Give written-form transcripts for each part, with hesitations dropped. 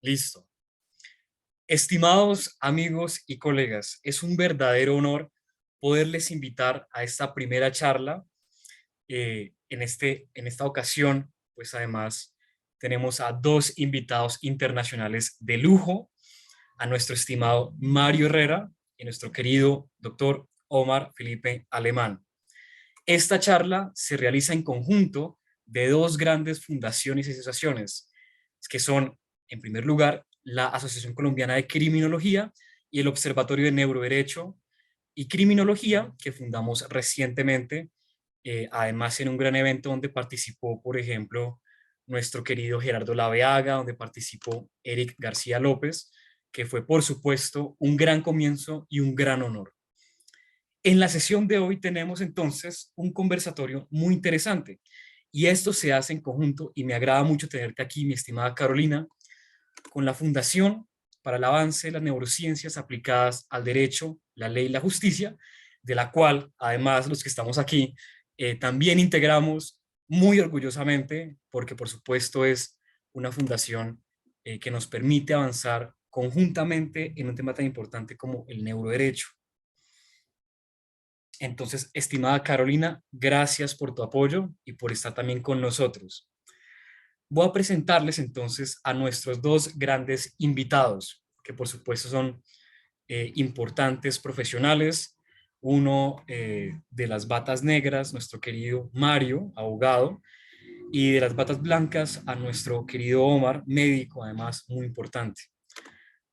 Listo. Estimados amigos y colegas, es un verdadero honor poderles invitar a esta primera charla. En esta ocasión, pues además tenemos a dos invitados internacionales de lujo, a nuestro estimado Mario Herrera y nuestro querido doctor Omar Felipe Alemán. Esta charla se realiza en conjunto de dos grandes fundaciones y asociaciones, que son, en primer lugar, la Asociación Colombiana de Criminología y el Observatorio de Neuroderecho y Criminología, que fundamos recientemente, además en un gran evento donde participó, por ejemplo, nuestro querido Gerardo Laveaga, donde participó Eric García López, que fue, por supuesto, un gran comienzo y un gran honor. En la sesión de hoy tenemos entonces un conversatorio muy interesante y esto se hace en conjunto y me agrada mucho tenerte aquí, mi estimada Carolina, con la Fundación para el Avance de las Neurociencias Aplicadas al Derecho, la Ley y la Justicia, de la cual además los que estamos aquí también integramos muy orgullosamente porque por supuesto es una fundación que nos permite avanzar conjuntamente en un tema tan importante como el neuroderecho. Entonces, estimada Carolina, gracias por tu apoyo y por estar también con nosotros. Voy a presentarles entonces a nuestros dos grandes invitados, que por supuesto son importantes profesionales. Uno de las batas negras, nuestro querido Mario, abogado, y de las batas blancas a nuestro querido Omar, médico, además muy importante.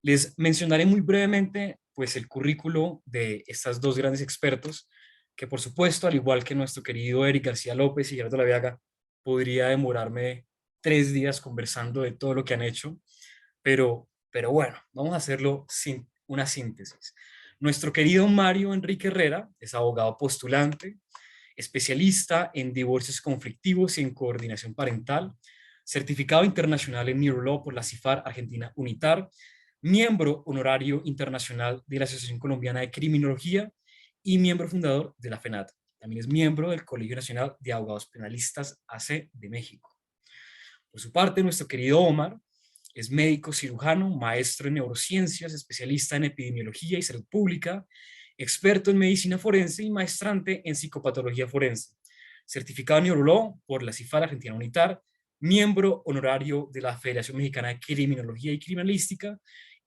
Les mencionaré muy brevemente pues el currículo de estas dos grandes expertos, que por supuesto, al igual que nuestro querido Eric García López y Gerardo Laviaga, podría demorarme 3 días conversando de todo lo que han hecho, pero bueno, vamos a hacerlo sin una síntesis. Nuestro querido Mario Enrique Herrera es abogado postulante, especialista en divorcios conflictivos y en coordinación parental, certificado internacional en Neurolaw por la CIFAR Argentina UNITAR, miembro honorario internacional de la Asociación Colombiana de Criminología y miembro fundador de la FENAT. También es miembro del Colegio Nacional de Abogados Penalistas AC de México. Por su parte, nuestro querido Omar es médico cirujano, maestro en neurociencias, especialista en epidemiología y salud pública, experto en medicina forense y maestrante en psicopatología forense, certificado en Neurolaw por la CIFAR Argentina UNITAR, miembro honorario de la Federación Mexicana de Criminología y Criminalística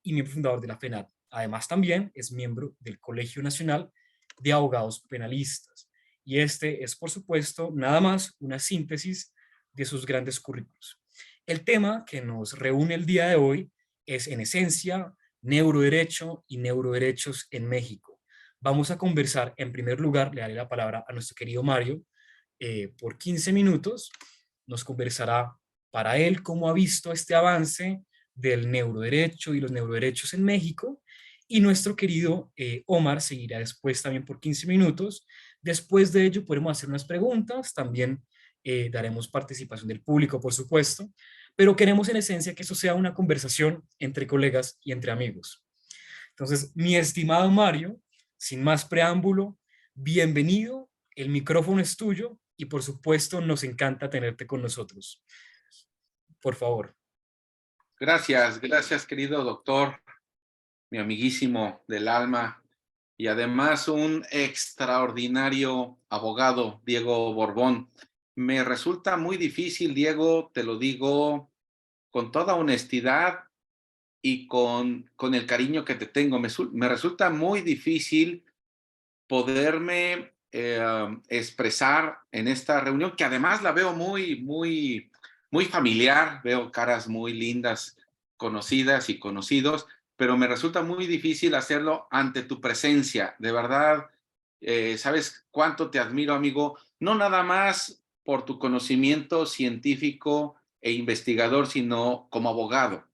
y miembro fundador de la FENAT. Además, también es miembro del Colegio Nacional de Abogados Penalistas. Y este es, por supuesto, nada más una síntesis de sus grandes currículos. El tema que nos reúne el día de hoy es, en esencia, neuroderecho y neuroderechos en México. Vamos a conversar, en primer lugar, le daré la palabra a nuestro querido Mario por 15 minutos. Nos conversará para él cómo ha visto este avance del neuroderecho y los neuroderechos en México. Y nuestro querido Omar seguirá después también por 15 minutos. Después de ello podremos hacer unas preguntas, también daremos participación del público, por supuesto, pero queremos en esencia que eso sea una conversación entre colegas y entre amigos. Entonces, mi estimado Mario, sin más preámbulo, bienvenido, el micrófono es tuyo y por supuesto nos encanta tenerte con nosotros. Por favor. Gracias, querido doctor, mi amiguísimo del alma y además un extraordinario abogado, Diego Borbón. Me resulta muy difícil, Diego, te lo digo con toda honestidad y con el cariño que te tengo. Me resulta muy difícil poderme expresar en esta reunión, que además la veo muy familiar, veo caras muy lindas, conocidas y conocidos, pero me resulta muy difícil hacerlo ante tu presencia. De verdad, sabes cuánto te admiro, amigo, no nada más por tu conocimiento científico e investigador, sino como abogado.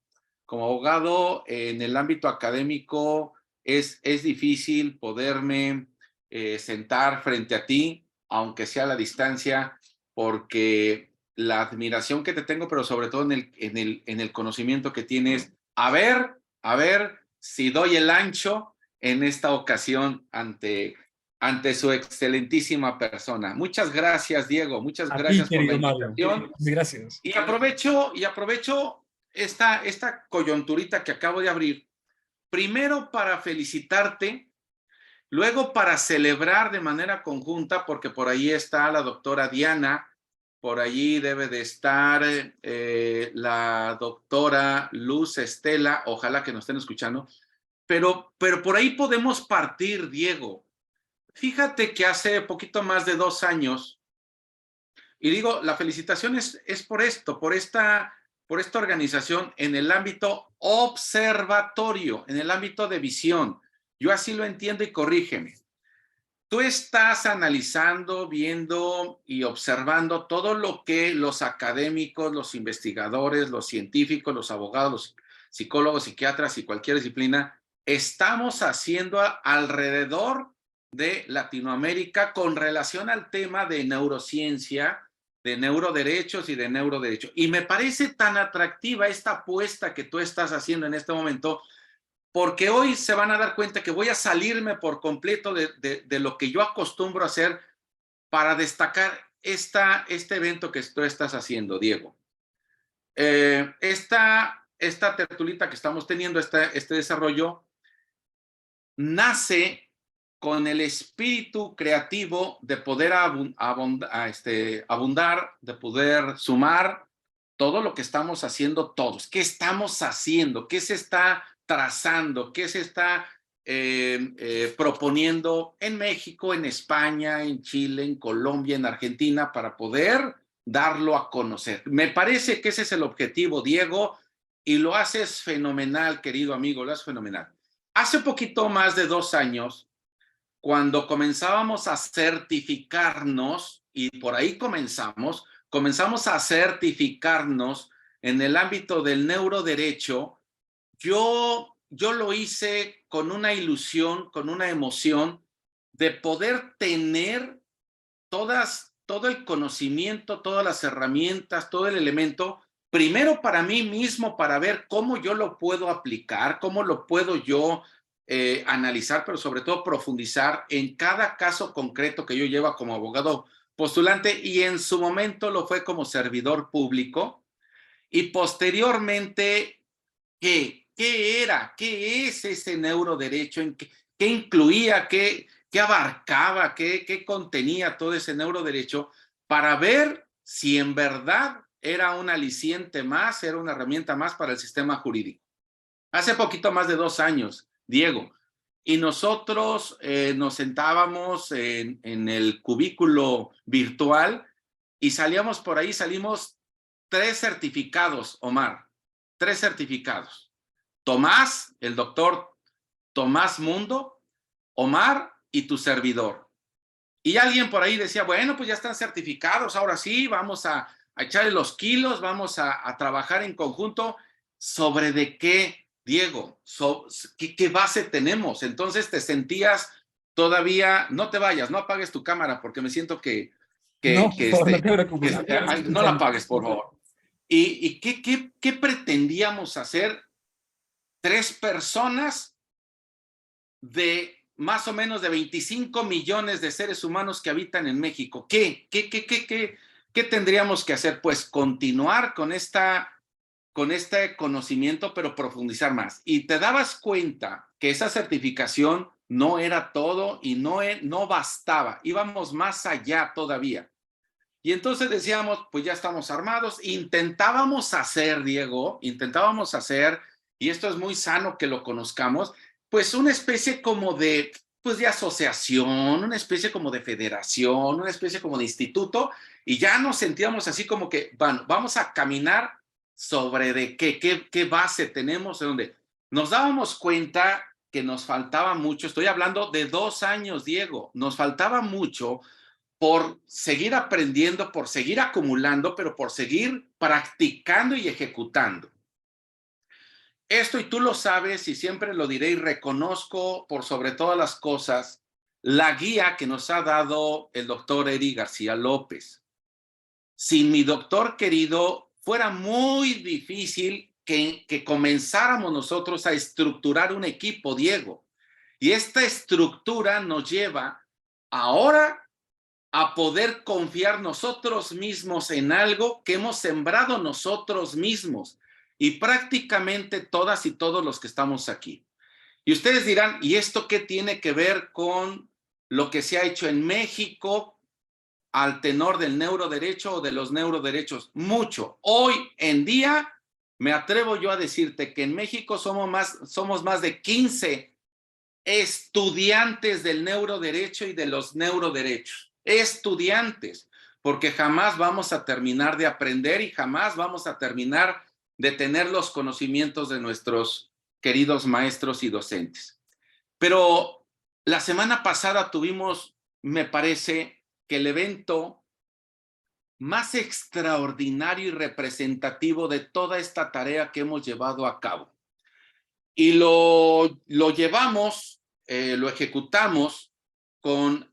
Como abogado en el ámbito académico es difícil poderme sentar frente a ti, aunque sea a la distancia, porque la admiración que te tengo, pero sobre todo en el conocimiento que tienes, a ver si doy el ancho en esta ocasión ante su excelentísima persona. Muchas gracias, Diego, muchas A ti, gracias por la querido Mario. invitación. Gracias. Y aprovecho esta coyunturita que acabo de abrir, primero para felicitarte, luego para celebrar de manera conjunta, porque por ahí está la doctora Diana, por allí debe de estar la doctora Luz Estela, ojalá que nos estén escuchando, pero por ahí podemos partir, Diego. Fíjate que hace poquito más de 2 años, y digo, la felicitación es por esto, por esta organización en el ámbito observatorio, en el ámbito de visión. Yo así lo entiendo y corrígeme. Tú estás analizando, viendo y observando todo lo que los académicos, los investigadores, los científicos, los abogados, los psicólogos, psiquiatras y cualquier disciplina estamos haciendo alrededor de Latinoamérica con relación al tema de neurociencia, de neuroderechos y de neuroderecho. Y me parece tan atractiva esta apuesta que tú estás haciendo en este momento, porque hoy se van a dar cuenta que voy a salirme por completo de lo que yo acostumbro a hacer para destacar este evento que tú estás haciendo, Diego. Esta tertulita que estamos teniendo, este desarrollo, nace con el espíritu creativo de poder abundar, de poder sumar todo lo que estamos haciendo todos. ¿Qué estamos haciendo? ¿Qué se está trazando? ¿Qué se está proponiendo en México, en España, en Chile, en Colombia, en Argentina, para poder darlo a conocer? Me parece que ese es el objetivo, Diego, y lo haces fenomenal, querido amigo, lo haces fenomenal. Hace poquito más de 2 años, cuando comenzábamos a certificarnos, y por ahí comenzamos a certificarnos en el ámbito del neuroderecho, yo lo hice con una ilusión, con una emoción de poder tener todo el conocimiento, todas las herramientas, todo el elemento, primero para mí mismo, para ver cómo yo lo puedo aplicar, cómo lo puedo yo analizar, pero sobre todo profundizar en cada caso concreto que yo llevo como abogado postulante, y en su momento lo fue como servidor público, y posteriormente, ¿qué era? ¿Qué es ese neuroderecho? ¿Qué incluía? ¿Qué abarcaba? ¿Qué contenía todo ese neuroderecho? Para ver si en verdad era un aliciente más, era una herramienta más para el sistema jurídico. Hace poquito más de 2 años, Diego, y nosotros nos sentábamos en el cubículo virtual y salíamos por ahí, salimos 3 certificados, Omar, 3 certificados. Tomás, el doctor Tomás Mundo, Omar y tu servidor. Y alguien por ahí decía, bueno, pues ya están certificados, ahora sí, vamos a echarle los kilos, vamos a trabajar en conjunto. ¿Sobre de qué, Diego? ¿Qué base tenemos? Entonces te sentías todavía, no te vayas, no apagues tu cámara porque me siento No, por favor, no te preocupes. no la apagues, por favor. ¿Y qué pretendíamos hacer 3 personas de más o menos de 25 millones de seres humanos que habitan en México? ¿Qué tendríamos que hacer? Pues continuar con este conocimiento, pero profundizar más. Y te dabas cuenta que esa certificación no era todo y no bastaba. Íbamos más allá todavía. Y entonces decíamos, pues ya estamos armados. Intentábamos hacer, Diego, y esto es muy sano que lo conozcamos, pues una especie como de, pues de asociación, una especie como de federación, una especie como de instituto, y ya nos sentíamos así como que, bueno, vamos a caminar sobre de qué base tenemos, de dónde. Nos dábamos cuenta que nos faltaba mucho, estoy hablando de 2 años, Diego, nos faltaba mucho por seguir aprendiendo, por seguir acumulando, pero por seguir practicando y ejecutando. Esto, y tú lo sabes, y siempre lo diré y reconozco por sobre todas las cosas, la guía que nos ha dado el doctor Eri García López. Sin mi doctor querido, fuera muy difícil que comenzáramos nosotros a estructurar un equipo, Diego. Y esta estructura nos lleva ahora a poder confiar nosotros mismos en algo que hemos sembrado nosotros mismos. y prácticamente todas y todos los que estamos aquí. Y ustedes dirán, ¿y esto qué tiene que ver con lo que se ha hecho en México al tenor del neuroderecho o de los neuroderechos? Mucho. Hoy en día, me atrevo yo a decirte que en México somos más de 15 estudiantes del neuroderecho y de los neuroderechos. Estudiantes, porque jamás vamos a terminar de aprender y jamás vamos a terminar de tener los conocimientos de nuestros queridos maestros y docentes. Pero la semana pasada tuvimos, me parece, que el evento más extraordinario y representativo de toda esta tarea que hemos llevado a cabo. Y lo llevamos, lo ejecutamos con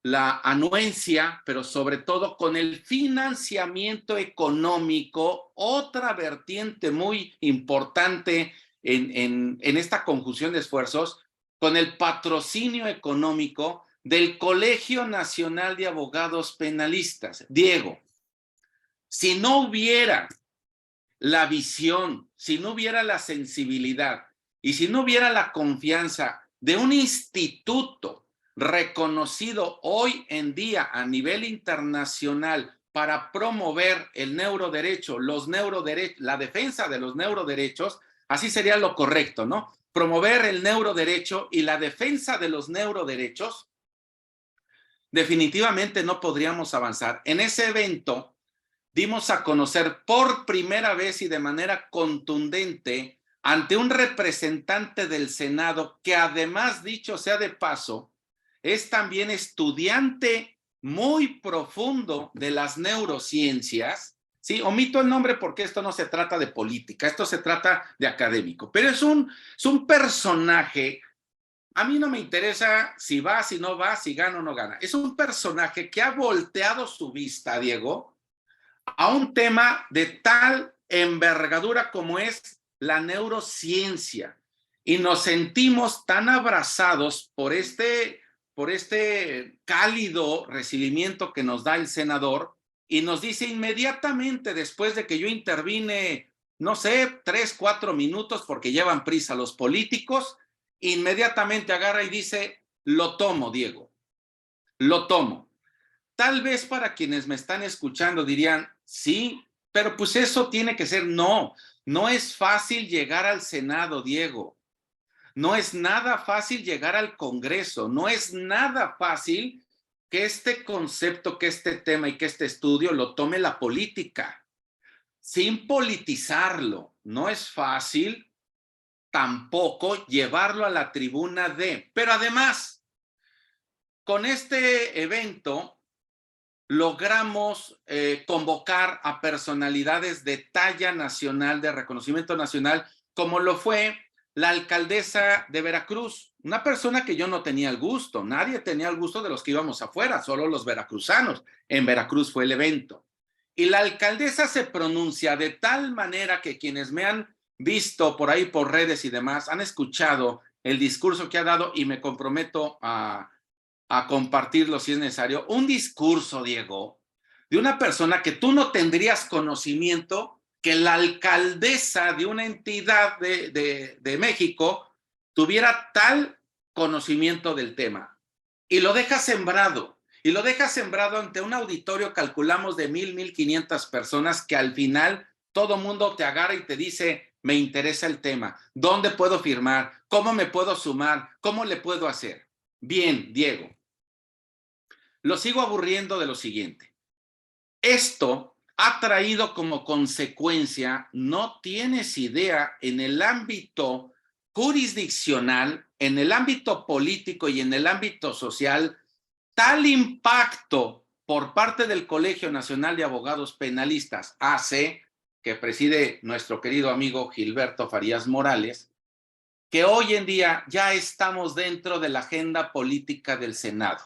la anuencia, pero sobre todo con el financiamiento económico, otra vertiente muy importante en esta conjunción de esfuerzos, con el patrocinio económico del Colegio Nacional de Abogados Penalistas. Diego, si no hubiera la visión, si no hubiera la sensibilidad y si no hubiera la confianza de un instituto reconocido hoy en día a nivel internacional para promover el neuroderecho, la defensa de los neuroderechos, así sería lo correcto, ¿no? Promover el neuroderecho y la defensa de los neuroderechos, definitivamente no podríamos avanzar. En ese evento dimos a conocer por primera vez y de manera contundente ante un representante del Senado que, además, dicho sea de paso, es también estudiante muy profundo de las neurociencias. Sí, omito el nombre porque esto no se trata de política, esto se trata de académico, pero es un personaje. A mí no me interesa si va, si no va, si gana o no gana. Es un personaje que ha volteado su vista, Diego, a un tema de tal envergadura como es la neurociencia, y nos sentimos tan abrazados por este cálido recibimiento que nos da el senador, y nos dice inmediatamente después de que yo intervine, no sé, 3-4 minutos porque llevan prisa los políticos, inmediatamente agarra y dice, lo tomo, Diego, lo tomo. Tal vez para quienes me están escuchando dirían, sí, pero pues eso tiene que ser. No, no es fácil llegar al Senado, Diego. No es nada fácil llegar al Congreso. No es nada fácil que este concepto, que este tema y que este estudio lo tome la política, sin politizarlo. No es fácil tampoco llevarlo a la tribuna de. Pero además, con este evento logramos convocar a personalidades de talla nacional, de reconocimiento nacional, como lo fue la alcaldesa de Veracruz, una persona que yo no tenía el gusto, nadie tenía el gusto de los que íbamos afuera, solo los veracruzanos. En Veracruz fue el evento. Y la alcaldesa se pronuncia de tal manera que quienes me han visto por ahí por redes y demás han escuchado el discurso que ha dado, y me comprometo a compartirlo si es necesario. Un discurso, Diego, de una persona que tú no tendrías conocimiento que la alcaldesa de una entidad de México tuviera tal conocimiento del tema. Y lo deja sembrado. Y lo deja sembrado ante un auditorio, calculamos, de 1,500 personas, que al final todo mundo te agarra y te dice, me interesa el tema, ¿dónde puedo firmar? ¿Cómo me puedo sumar? ¿Cómo le puedo hacer? Bien, Diego, lo sigo aburriendo de lo siguiente. Esto ha traído como consecuencia, no tienes idea, en el ámbito jurisdiccional, en el ámbito político y en el ámbito social, tal impacto por parte del Colegio Nacional de Abogados Penalistas, AC, que preside nuestro querido amigo Gilberto Farías Morales, que hoy en día ya estamos dentro de la agenda política del Senado.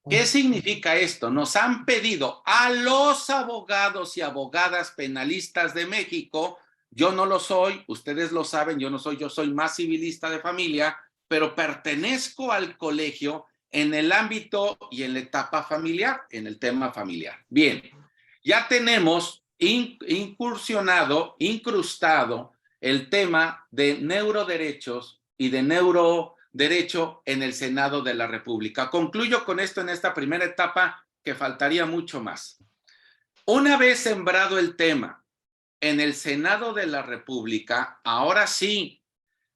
¿Qué significa esto? Nos han pedido a los abogados y abogadas penalistas de México, yo no lo soy, ustedes lo saben, yo no soy, yo soy más civilista de familia, pero pertenezco al colegio en el ámbito y en la etapa familiar, en el tema familiar. Bien, ya tenemos incrustado el tema de neuroderechos y de neuroderecho en el Senado de la República. Concluyo con esto en esta primera etapa, que faltaría mucho más. Una vez sembrado el tema en el Senado de la República, ahora sí,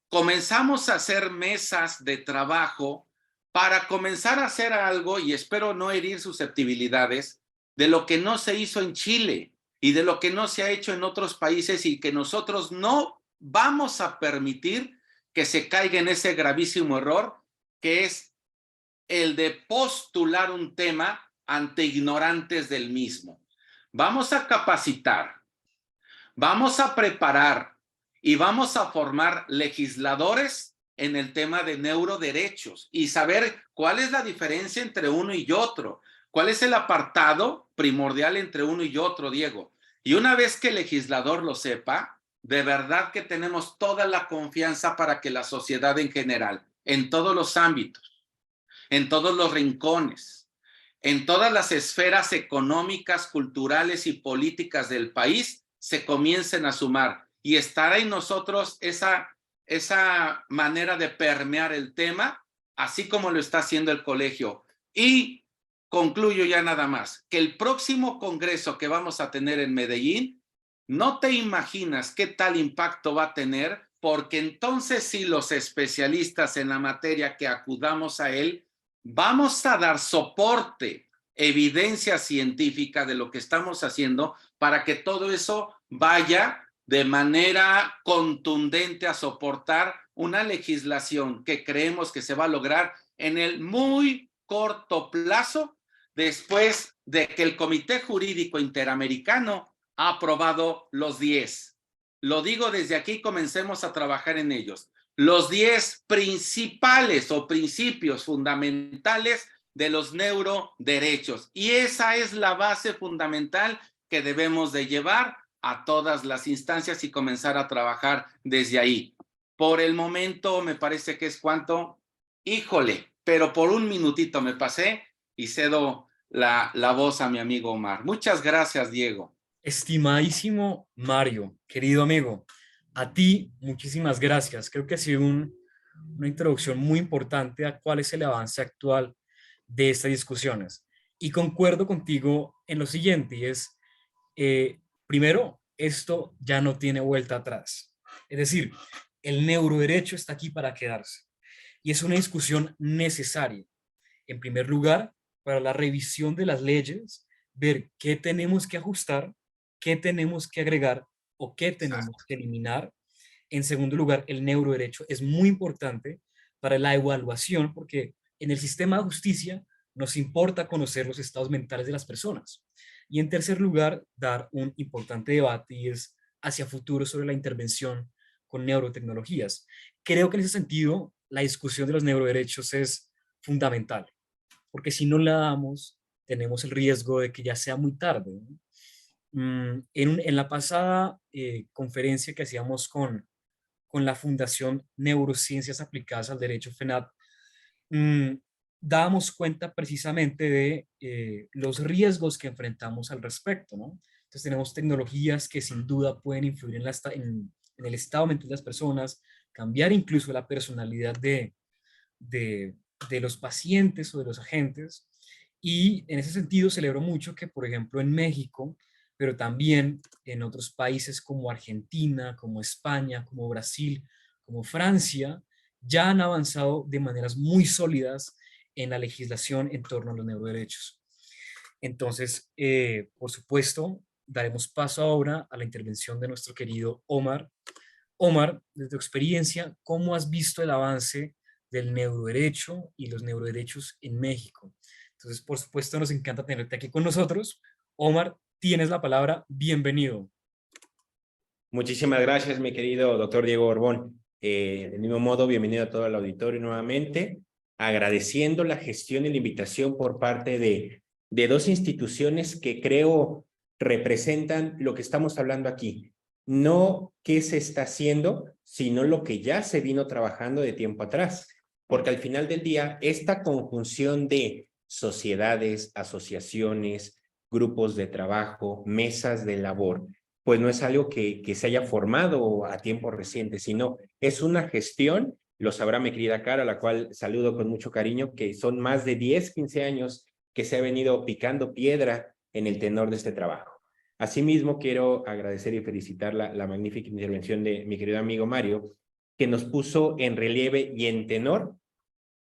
comenzamos a hacer mesas de trabajo para comenzar a hacer algo, y espero no herir susceptibilidades, de lo que no se hizo en Chile y de lo que no se ha hecho en otros países, y que nosotros no vamos a permitir que se caiga en ese gravísimo error, que es el de postular un tema ante ignorantes del mismo. Vamos a capacitar, vamos a preparar y vamos a formar legisladores en el tema de neuroderechos y saber cuál es la diferencia entre uno y otro, cuál es el apartado primordial entre uno y otro, Diego. Y una vez que el legislador lo sepa, de verdad que tenemos toda la confianza para que la sociedad en general, en todos los ámbitos, en todos los rincones, en todas las esferas económicas, culturales y políticas del país, se comiencen a sumar, y estará en nosotros esa manera de permear el tema, así como lo está haciendo el colegio. Y concluyo ya nada más, que el próximo congreso que vamos a tener en Medellín, no te imaginas qué tal impacto va a tener, porque entonces sí, los especialistas en la materia que acudamos a él, vamos a dar soporte, evidencia científica de lo que estamos haciendo, para que todo eso vaya de manera contundente a soportar una legislación que creemos que se va a lograr en el muy corto plazo, después de que el Comité Jurídico Interamericano ha aprobado los 10. Lo digo desde aquí, comencemos a trabajar en ellos. Los 10 principales o principios fundamentales de los neuroderechos. Y esa es la base fundamental que debemos de llevar a todas las instancias y comenzar a trabajar desde ahí. Por el momento me parece que es cuanto. Híjole, pero por un minutito me pasé y cedo la voz a mi amigo Omar. Muchas gracias, Diego. Estimadísimo Mario, querido amigo, a ti muchísimas gracias. Creo que ha sido una introducción muy importante a cuál es el avance actual de estas discusiones. Y concuerdo contigo en lo siguiente, y es, primero, esto ya no tiene vuelta atrás. Es decir, el neuroderecho está aquí para quedarse. Y es una discusión necesaria. En primer lugar, para la revisión de las leyes, ver qué tenemos que ajustar, qué tenemos que agregar o qué tenemos que eliminar. En segundo lugar, el neuroderecho es muy importante para la evaluación, porque en el sistema de justicia nos importa conocer los estados mentales de las personas. Y en tercer lugar, dar un importante debate, y es hacia futuro, sobre la intervención con neurotecnologías. Creo que en ese sentido la discusión de los neuroderechos es fundamental, porque si no la damos, tenemos el riesgo de que ya sea muy tarde, ¿no? En la pasada conferencia que hacíamos con la Fundación Neurociencias Aplicadas al Derecho, FENAD, mm, dábamos cuenta precisamente de los riesgos que enfrentamos al respecto, ¿no? Entonces tenemos tecnologías que sin duda pueden influir en el estado mental de las personas, cambiar incluso la personalidad de, de los pacientes o de los agentes. Y en ese sentido celebro mucho que, por ejemplo, en México, pero también en otros países como Argentina, como España, como Brasil, como Francia, ya han avanzado de maneras muy sólidas en la legislación en torno a los neuroderechos. Entonces, por supuesto, daremos paso ahora a la intervención de nuestro querido Omar. Omar, desde tu experiencia, ¿cómo has visto el avance del neuroderecho y los neuroderechos en México? Entonces, por supuesto, nos encanta tenerte aquí con nosotros. Omar, tienes la palabra. Bienvenido. Muchísimas gracias, mi querido doctor Diego Borbón. Del mismo modo, bienvenido a todo el auditorio nuevamente, agradeciendo la gestión y la invitación por parte de dos instituciones que creo representan lo que estamos hablando aquí. No qué se está haciendo, sino lo que ya se vino trabajando de tiempo atrás. Porque al final del día, esta conjunción de sociedades, asociaciones, grupos de trabajo, mesas de labor, pues no es algo que se haya formado a tiempo reciente, sino es una gestión, lo sabrá mi querida Cara, a la cual saludo con mucho cariño, que son más de 10, 15 años que se ha venido picando piedra en el tenor de este trabajo. Asimismo, quiero agradecer y felicitar la magnífica intervención de mi querido amigo Mario, que nos puso en relieve y en tenor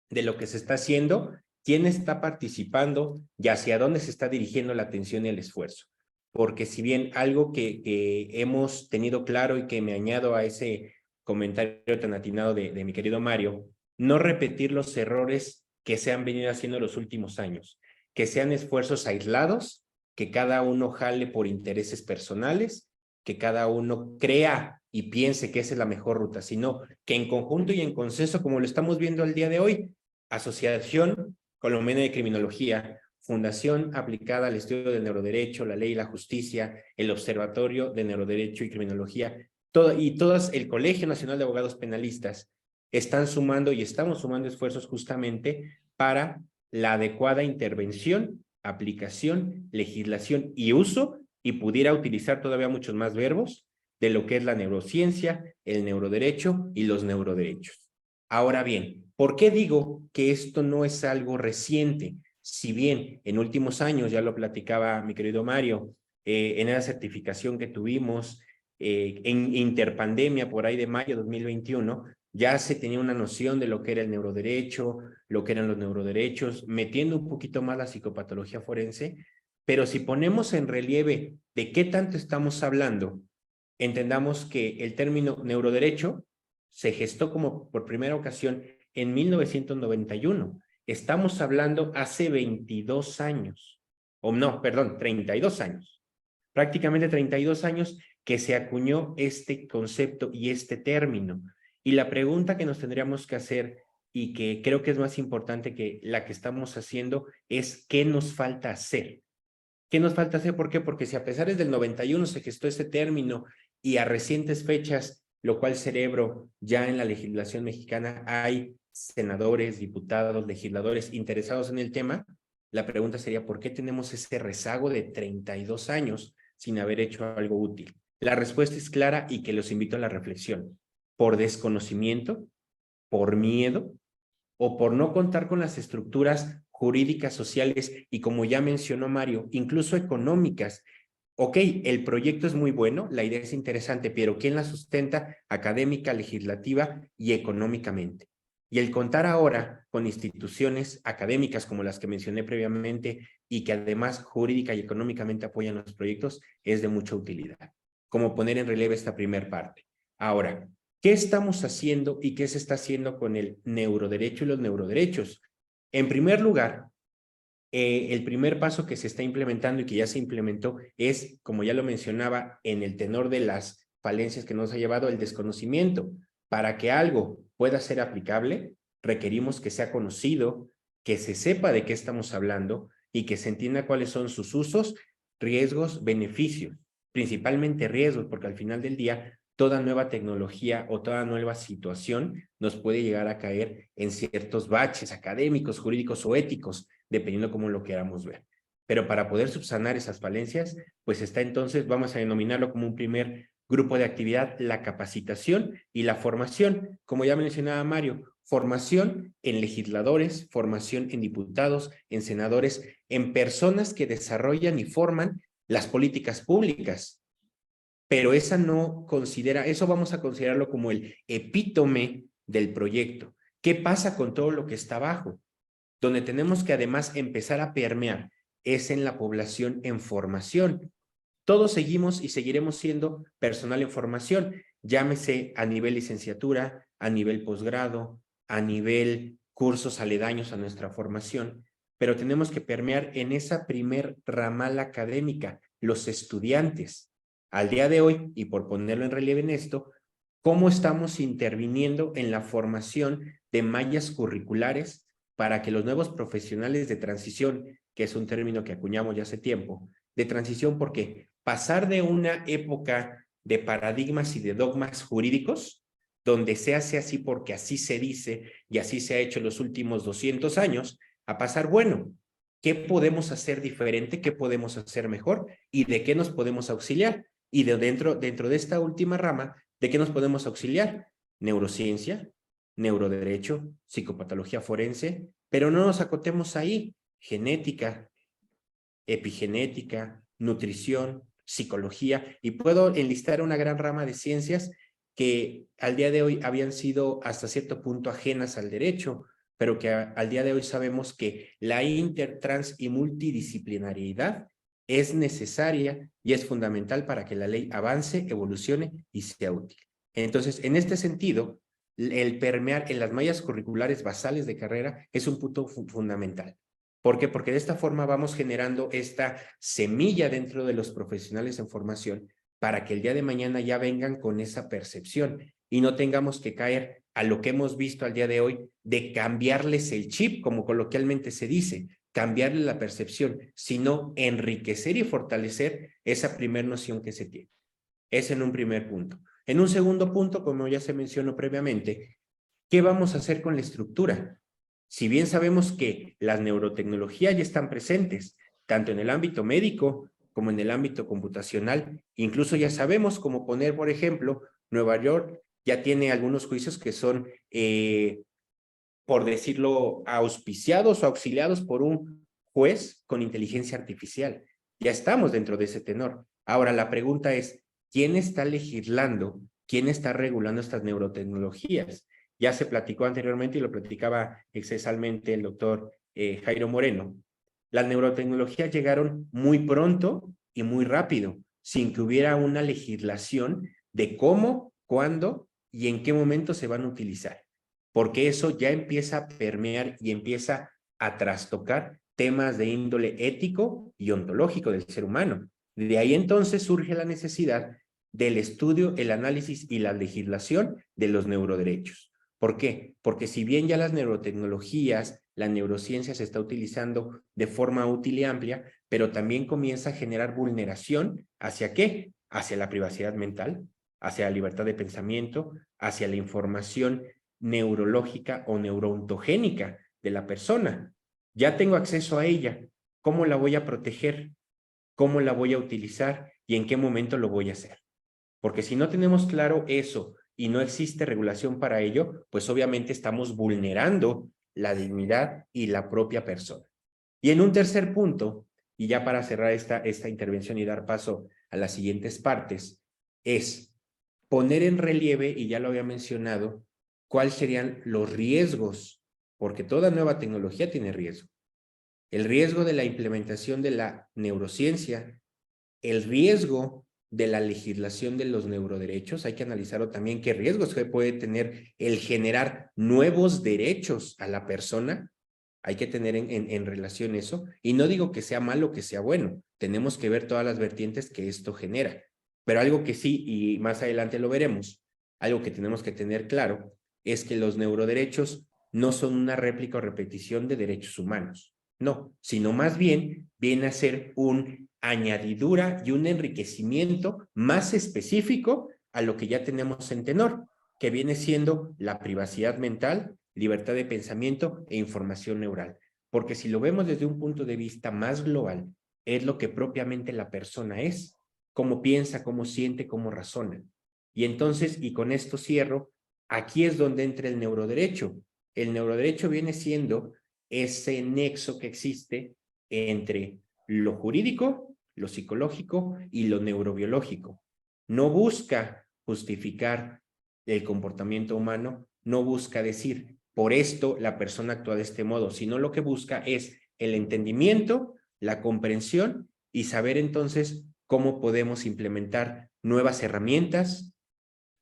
de lo que se está haciendo, quién está participando y hacia dónde se está dirigiendo la atención y el esfuerzo. Porque si bien algo que hemos tenido claro y que me añado a ese comentario tan atinado de mi querido Mario, no repetir los errores que se han venido haciendo los últimos años, que sean esfuerzos aislados, que cada uno jale por intereses personales, que cada uno crea y piense que esa es la mejor ruta, sino que en conjunto y en consenso, como lo estamos viendo el día de hoy, Asociación Colombiana de Criminología, Fundación aplicada al estudio del neuroderecho, la ley y la justicia, el Observatorio de Neuroderecho y Criminología, todas el Colegio Nacional de Abogados Penalistas están sumando y estamos sumando esfuerzos justamente para la adecuada intervención, aplicación, legislación y uso, y pudiera utilizar todavía muchos más verbos, de lo que es la neurociencia, el neuroderecho y los neuroderechos. Ahora bien, ¿por qué digo que esto no es algo reciente? Si bien en últimos años, ya lo platicaba mi querido Mario, en esa certificación que tuvimos en interpandemia por ahí de mayo de 2021, ya se tenía una noción de lo que era el neuroderecho, lo que eran los neuroderechos, metiendo un poquito más la psicopatología forense, pero si ponemos en relieve de qué tanto estamos hablando, entendamos que el término neuroderecho se gestó como por primera ocasión en 1991. Estamos hablando hace 22 años, o no, perdón, 32 años. Prácticamente 32 años que se acuñó este concepto y este término. Y la pregunta que nos tendríamos que hacer, y que creo que es más importante que la que estamos haciendo, es ¿qué nos falta hacer? ¿Qué nos falta hacer? ¿Por qué? Porque si a pesar del 91 se gestó ese término y a recientes fechas, lo cual celebro, ya en la legislación mexicana hay senadores, diputados, legisladores interesados en el tema, la pregunta sería, ¿por qué tenemos ese rezago de 32 años sin haber hecho algo útil? La respuesta es clara y que los invito a la reflexión. Por desconocimiento, por miedo, o por no contar con las estructuras jurídicas, sociales y, como ya mencionó Mario, incluso económicas. Ok, el proyecto es muy bueno, la idea es interesante, pero ¿quién la sustenta académica, legislativa y económicamente? Y el contar ahora con instituciones académicas como las que mencioné previamente y que además jurídica y económicamente apoyan los proyectos es de mucha utilidad. Como poner en relieve esta primera parte. Ahora, ¿qué estamos haciendo y qué se está haciendo con el neuroderecho y los neuroderechos? En primer lugar, el primer paso que se está implementando y que ya se implementó es, como ya lo mencionaba, en el tenor de las falencias que nos ha llevado el desconocimiento. Para que algo pueda ser aplicable, requerimos que sea conocido, que se sepa de qué estamos hablando y que se entienda cuáles son sus usos, riesgos, beneficios, principalmente riesgos, porque al final del día toda nueva tecnología o toda nueva situación nos puede llegar a caer en ciertos baches académicos, jurídicos o éticos, dependiendo cómo lo queramos ver. Pero para poder subsanar esas falencias, pues está entonces, vamos a denominarlo como un primer grupo de actividad, la capacitación y la formación. Como ya mencionaba Mario, formación en legisladores, formación en diputados, en senadores, en personas que desarrollan y forman las políticas públicas. Pero esa no considera, eso vamos a considerarlo como el epítome del proyecto. ¿Qué pasa con todo lo que está abajo? Donde tenemos que además empezar a permear es en la población en formación. Todos seguimos y seguiremos siendo personal en formación, llámese a nivel licenciatura, a nivel posgrado, a nivel cursos aledaños a nuestra formación, pero tenemos que permear en esa primer ramal académica, los estudiantes. Al día de hoy, y por ponerlo en relieve en esto, ¿cómo estamos interviniendo en la formación de mallas curriculares para que los nuevos profesionales de transición, que es un término que acuñamos ya hace tiempo, de transición porque pasar de una época de paradigmas y de dogmas jurídicos, donde se hace así porque así se dice y así se ha hecho en los últimos 200 años, a pasar, bueno, qué podemos hacer diferente, qué podemos hacer mejor y de qué nos podemos auxiliar. Y dentro de esta última rama, ¿de qué nos podemos auxiliar? Neurociencia, neuroderecho, psicopatología forense, pero no nos acotemos ahí. Genética, epigenética, nutrición, psicología, y puedo enlistar una gran rama de ciencias que al día de hoy habían sido hasta cierto punto ajenas al derecho, pero que al día de hoy sabemos que la inter, trans y multidisciplinariedad es necesaria y es fundamental para que la ley avance, evolucione y sea útil. Entonces, en este sentido, el permear en las mallas curriculares basales de carrera es un punto fundamental. ¿Por qué? Porque de esta forma vamos generando esta semilla dentro de los profesionales en formación para que el día de mañana ya vengan con esa percepción y no tengamos que caer a lo que hemos visto al día de hoy de cambiarles el chip, como coloquialmente se dice, cambiarle la percepción, sino enriquecer y fortalecer esa primera noción que se tiene. Es en un primer punto. En un segundo punto, como ya se mencionó previamente, ¿qué vamos a hacer con la estructura? Si bien sabemos que las neurotecnologías ya están presentes, tanto en el ámbito médico como en el ámbito computacional, incluso ya sabemos cómo poner, por ejemplo, Nueva York ya tiene algunos juicios que son, por decirlo, auspiciados o auxiliados por un juez con inteligencia artificial. Ya estamos dentro de ese tenor. Ahora, la pregunta es, ¿quién está legislando? ¿Quién está regulando estas neurotecnologías? Ya se platicó anteriormente y lo platicaba excesalmente el doctor Jairo Moreno. Las neurotecnologías llegaron muy pronto y muy rápido, sin que hubiera una legislación de cómo, cuándo y en qué momento se van a utilizar. Porque eso ya empieza a permear y empieza a trastocar temas de índole ético y ontológico del ser humano. De ahí entonces surge la necesidad del estudio, el análisis y la legislación de los neuroderechos. ¿Por qué? Porque si bien ya las neurotecnologías, la neurociencia se está utilizando de forma útil y amplia, pero también comienza a generar vulneración ¿hacia qué? Hacia la privacidad mental, hacia la libertad de pensamiento, hacia la información neurológica o neuroontogénica de la persona. Ya tengo acceso a ella. ¿Cómo la voy a proteger? ¿Cómo la voy a utilizar? ¿Y en qué momento lo voy a hacer? Porque si no tenemos claro eso y no existe regulación para ello, pues obviamente estamos vulnerando la dignidad y la propia persona. Y en un tercer punto, y ya para cerrar esta intervención y dar paso a las siguientes partes, es poner en relieve, y ya lo había mencionado, cuáles serían los riesgos, porque toda nueva tecnología tiene riesgo. El riesgo de la implementación de la neurociencia, el riesgo de la legislación de los neuroderechos, hay que analizarlo también, qué riesgos puede tener el generar nuevos derechos a la persona, hay que tener en relación eso, y no digo que sea malo o que sea bueno, tenemos que ver todas las vertientes que esto genera, pero algo que sí, y más adelante lo veremos, algo que tenemos que tener claro, es que los neuroderechos no son una réplica o repetición de derechos humanos, no, sino más bien viene a ser un añadidura y un enriquecimiento más específico a lo que ya tenemos en tenor, que viene siendo la privacidad mental, libertad de pensamiento e información neural. Porque si lo vemos desde un punto de vista más global, es lo que propiamente la persona es, cómo piensa, cómo siente, cómo razona. Y entonces, y con esto cierro, aquí es donde entra el neuroderecho. El neuroderecho viene siendo ese nexo que existe entre lo jurídico, lo psicológico y lo neurobiológico. No busca justificar el comportamiento humano, no busca decir, por esto la persona actúa de este modo, sino lo que busca es el entendimiento, la comprensión y saber entonces cómo podemos implementar nuevas herramientas,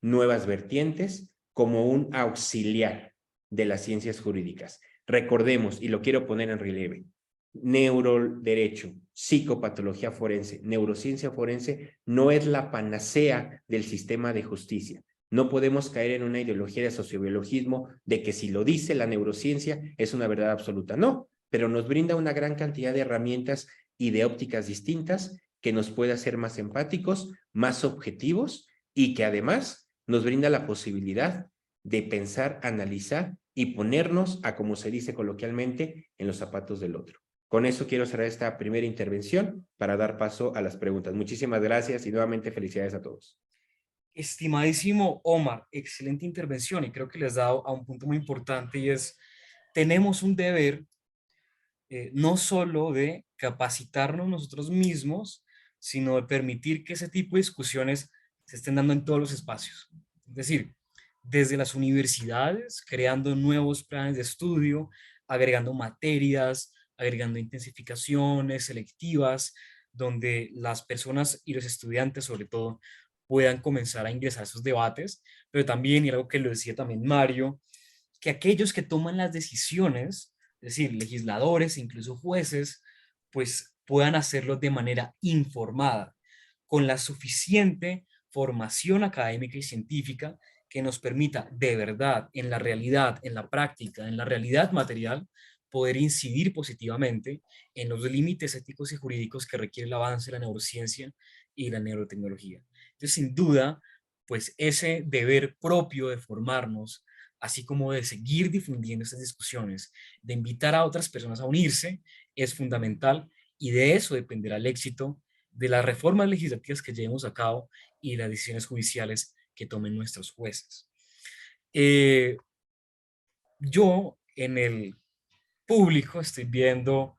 nuevas vertientes, como un auxiliar de las ciencias jurídicas. Recordemos, y lo quiero poner en relieve, neuroderecho, psicopatología forense, neurociencia forense no es la panacea del sistema de justicia. No podemos caer en una ideología de sociobiologismo de que si lo dice la neurociencia es una verdad absoluta. No, pero nos brinda una gran cantidad de herramientas y de ópticas distintas que nos puede hacer más empáticos, más objetivos y que además nos brinda la posibilidad de pensar, analizar y ponernos a, como se dice coloquialmente, en los zapatos del otro. Con eso quiero cerrar esta primera intervención para dar paso a las preguntas. Muchísimas gracias y nuevamente felicidades a todos. Estimadísimo Omar, excelente intervención y creo que le has dado a un punto muy importante y es, tenemos un deber no solo de capacitarnos nosotros mismos, sino de permitir que ese tipo de discusiones se estén dando en todos los espacios. Es decir, desde las universidades, creando nuevos planes de estudio, agregando materias, agregando intensificaciones selectivas, donde las personas y los estudiantes, sobre todo, puedan comenzar a ingresar a esos debates, pero también, y algo que lo decía también Mario, que aquellos que toman las decisiones, es decir, legisladores, incluso jueces, pues puedan hacerlo de manera informada, con la suficiente formación académica y científica que nos permita de verdad, en la realidad, en la práctica, en la realidad material, poder incidir positivamente en los límites éticos y jurídicos que requiere el avance de la neurociencia y la neurotecnología. Entonces, sin duda, pues ese deber propio de formarnos, así como de seguir difundiendo estas discusiones, de invitar a otras personas a unirse, es fundamental y de eso dependerá el éxito de las reformas legislativas que llevemos a cabo y las decisiones judiciales que tomen nuestros jueces. Yo en el público estoy viendo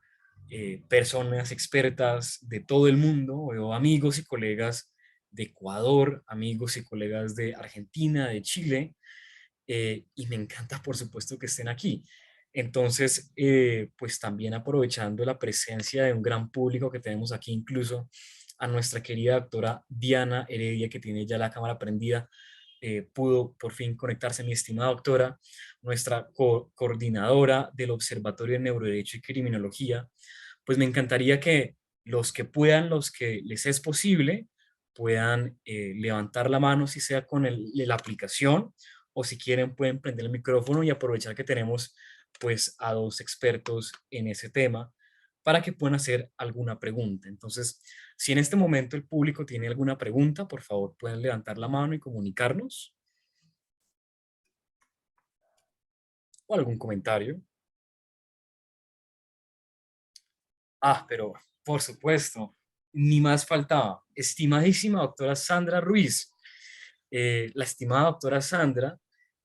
personas expertas de todo el mundo, veo amigos y colegas de Ecuador, amigos y colegas de Argentina, de Chile, y me encanta, por supuesto, que estén aquí. Entonces, pues también aprovechando la presencia de un gran público que tenemos aquí, incluso a nuestra querida doctora Diana Heredia, que tiene ya la cámara prendida, pudo por fin conectarse, mi estimada doctora, nuestra coordinadora del Observatorio de Neuroderecho y Criminología. Pues me encantaría que los que puedan, los que les es posible, puedan levantar la mano, si sea con la aplicación, o si quieren pueden prender el micrófono y aprovechar que tenemos pues a dos expertos en ese tema para que puedan hacer alguna pregunta. Entonces, si en este momento el público tiene alguna pregunta, por favor pueden levantar la mano y comunicarnos o algún comentario. Pero por supuesto, ni más faltaba. Estimadísima doctora Sandra Ruiz, la estimada doctora Sandra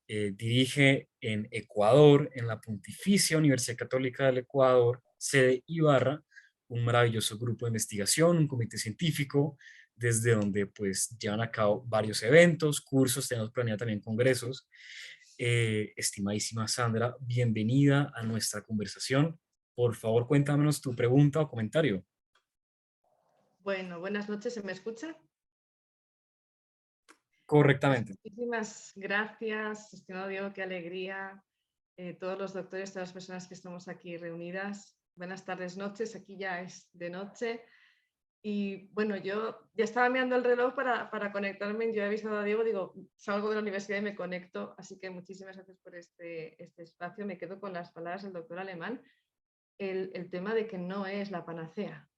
dirige en Ecuador, en la Pontificia Universidad Católica del Ecuador, sede Ibarra, un maravilloso grupo de investigación, un comité científico, desde donde pues llevan a cabo varios eventos, cursos, tenemos planeado también congresos. Estimadísima Sandra, bienvenida a nuestra conversación. Por favor, cuéntanos tu pregunta o comentario. Bueno, buenas noches, ¿se me escucha? Correctamente. Muchísimas gracias, estimado Diego, qué alegría. Todos los doctores, todas las personas que estamos aquí reunidas. Buenas tardes, noches, aquí ya es de noche. Y bueno, yo ya estaba mirando el reloj para conectarme. Yo he avisado a Diego, digo, salgo de la universidad y me conecto. Así que muchísimas gracias por este espacio. Me quedo con las palabras del doctor Alemán. El tema de que no es la panacea.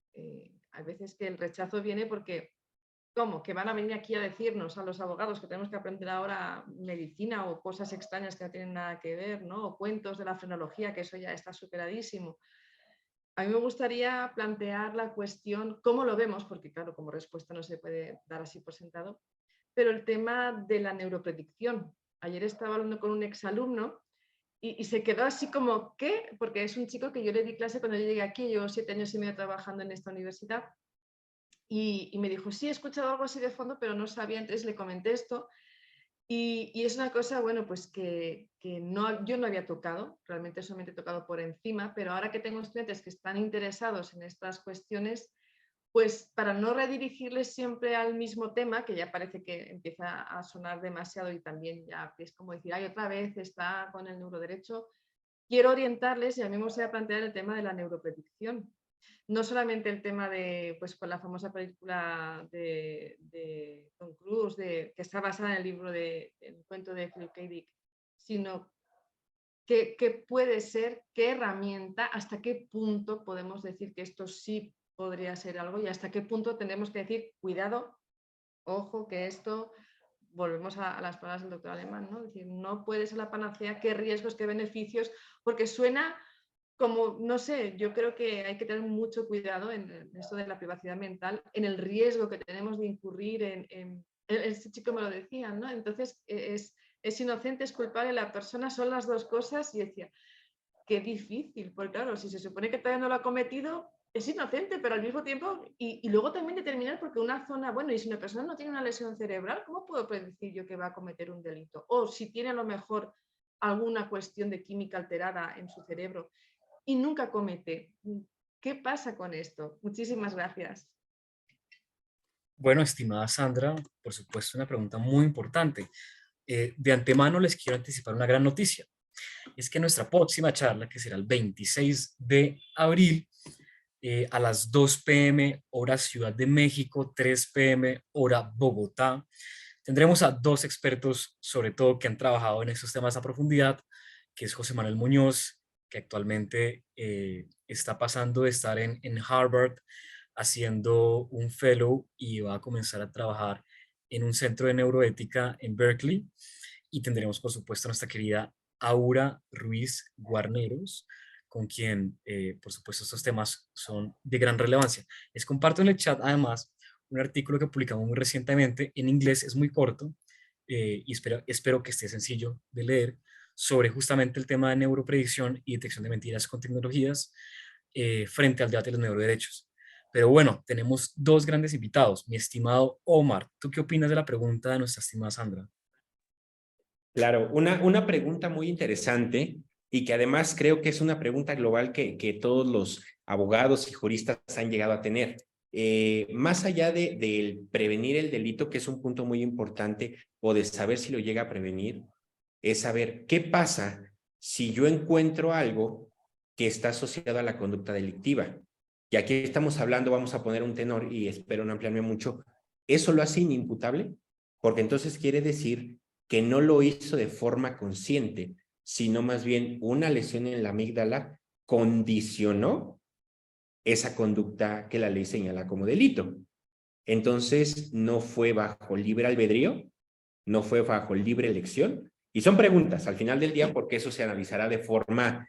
Hay veces que el rechazo viene porque, ¿cómo? Que van a venir aquí a decirnos a los abogados que tenemos que aprender ahora medicina o cosas extrañas que no tienen nada que ver, ¿no? O cuentos de la frenología, que eso ya está superadísimo. A mí me gustaría plantear la cuestión, ¿cómo lo vemos? Porque claro, como respuesta no se puede dar así por sentado, pero el tema de la neuropredicción. Ayer estaba hablando con un exalumno y se quedó así como, ¿qué? Porque es un chico que yo le di clase cuando yo llegué aquí, llevo 7 años y medio trabajando en esta universidad, y me dijo, sí, he escuchado algo así de fondo, pero no sabía, entonces le comenté esto, y es una cosa, bueno, pues que no, yo no había tocado, realmente solamente he tocado por encima, pero ahora que tengo estudiantes que están interesados en estas cuestiones, pues para no redirigirles siempre al mismo tema, que ya parece que empieza a sonar demasiado y también ya es como decir, ay, otra vez está con el neuroderecho, quiero orientarles y a mí me gustaría plantear el tema de la neuropredicción. No solamente el tema de, pues con la famosa película de Tom Cruise, que está basada en el libro el cuento de Philip K. Dick, sino qué puede ser, qué herramienta, hasta qué punto podemos decir que esto sí podría ser algo y hasta qué punto tendremos que decir, cuidado, ojo, que esto, volvemos a las palabras del doctor Alemán, ¿no? Es decir, no puede ser la panacea, qué riesgos, qué beneficios, porque suena como, no sé, yo creo que hay que tener mucho cuidado en esto de la privacidad mental, en el riesgo que tenemos de incurrir este chico me lo decía, ¿no? Entonces es inocente, es culpable, la persona, son las dos cosas, y decía, qué difícil, porque claro, si se supone que todavía no lo ha cometido, es inocente, pero al mismo tiempo, y luego también determinar, porque una zona, bueno, y si una persona no tiene una lesión cerebral, ¿cómo puedo predecir yo que va a cometer un delito? O si tiene a lo mejor alguna cuestión de química alterada en su cerebro y nunca comete. ¿Qué pasa con esto? Muchísimas gracias. Bueno, estimada Sandra, por supuesto, una pregunta muy importante. De antemano les quiero anticipar una gran noticia. Es que nuestra próxima charla, que será el 26 de abril, a las 2 p.m. hora Ciudad de México, 3 p.m. hora Bogotá, tendremos a dos expertos, sobre todo, que han trabajado en estos temas a profundidad, que es José Manuel Muñoz, que actualmente está pasando de estar en Harvard haciendo un fellow y va a comenzar a trabajar en un centro de neuroética en Berkeley. Y tendremos, por supuesto, a nuestra querida Aura Ruiz Guarneros, con quien, por supuesto, estos temas son de gran relevancia. Les comparto en el chat, además, un artículo que publicamos muy recientemente en inglés, es muy corto, y espero que esté sencillo de leer, sobre justamente el tema de neuropredicción y detección de mentiras con tecnologías frente al debate de los neuroderechos. Pero bueno, tenemos dos grandes invitados. Mi estimado Omar, ¿tú qué opinas de la pregunta de nuestra estimada Sandra? Claro, una pregunta muy interesante y que además creo que es una pregunta global que todos los abogados y juristas han llegado a tener. Más allá de prevenir el delito, que es un punto muy importante, o de saber si lo llega a prevenir, es saber qué pasa si yo encuentro algo que está asociado a la conducta delictiva. Y aquí estamos hablando, vamos a poner un tenor y espero no ampliarme mucho, ¿eso lo hace inimputable? Porque entonces quiere decir que no lo hizo de forma consciente, sino más bien una lesión en la amígdala condicionó esa conducta que la ley señala como delito. Entonces, no fue bajo libre albedrío, no fue bajo libre elección. Y son preguntas al final del día porque eso se analizará de forma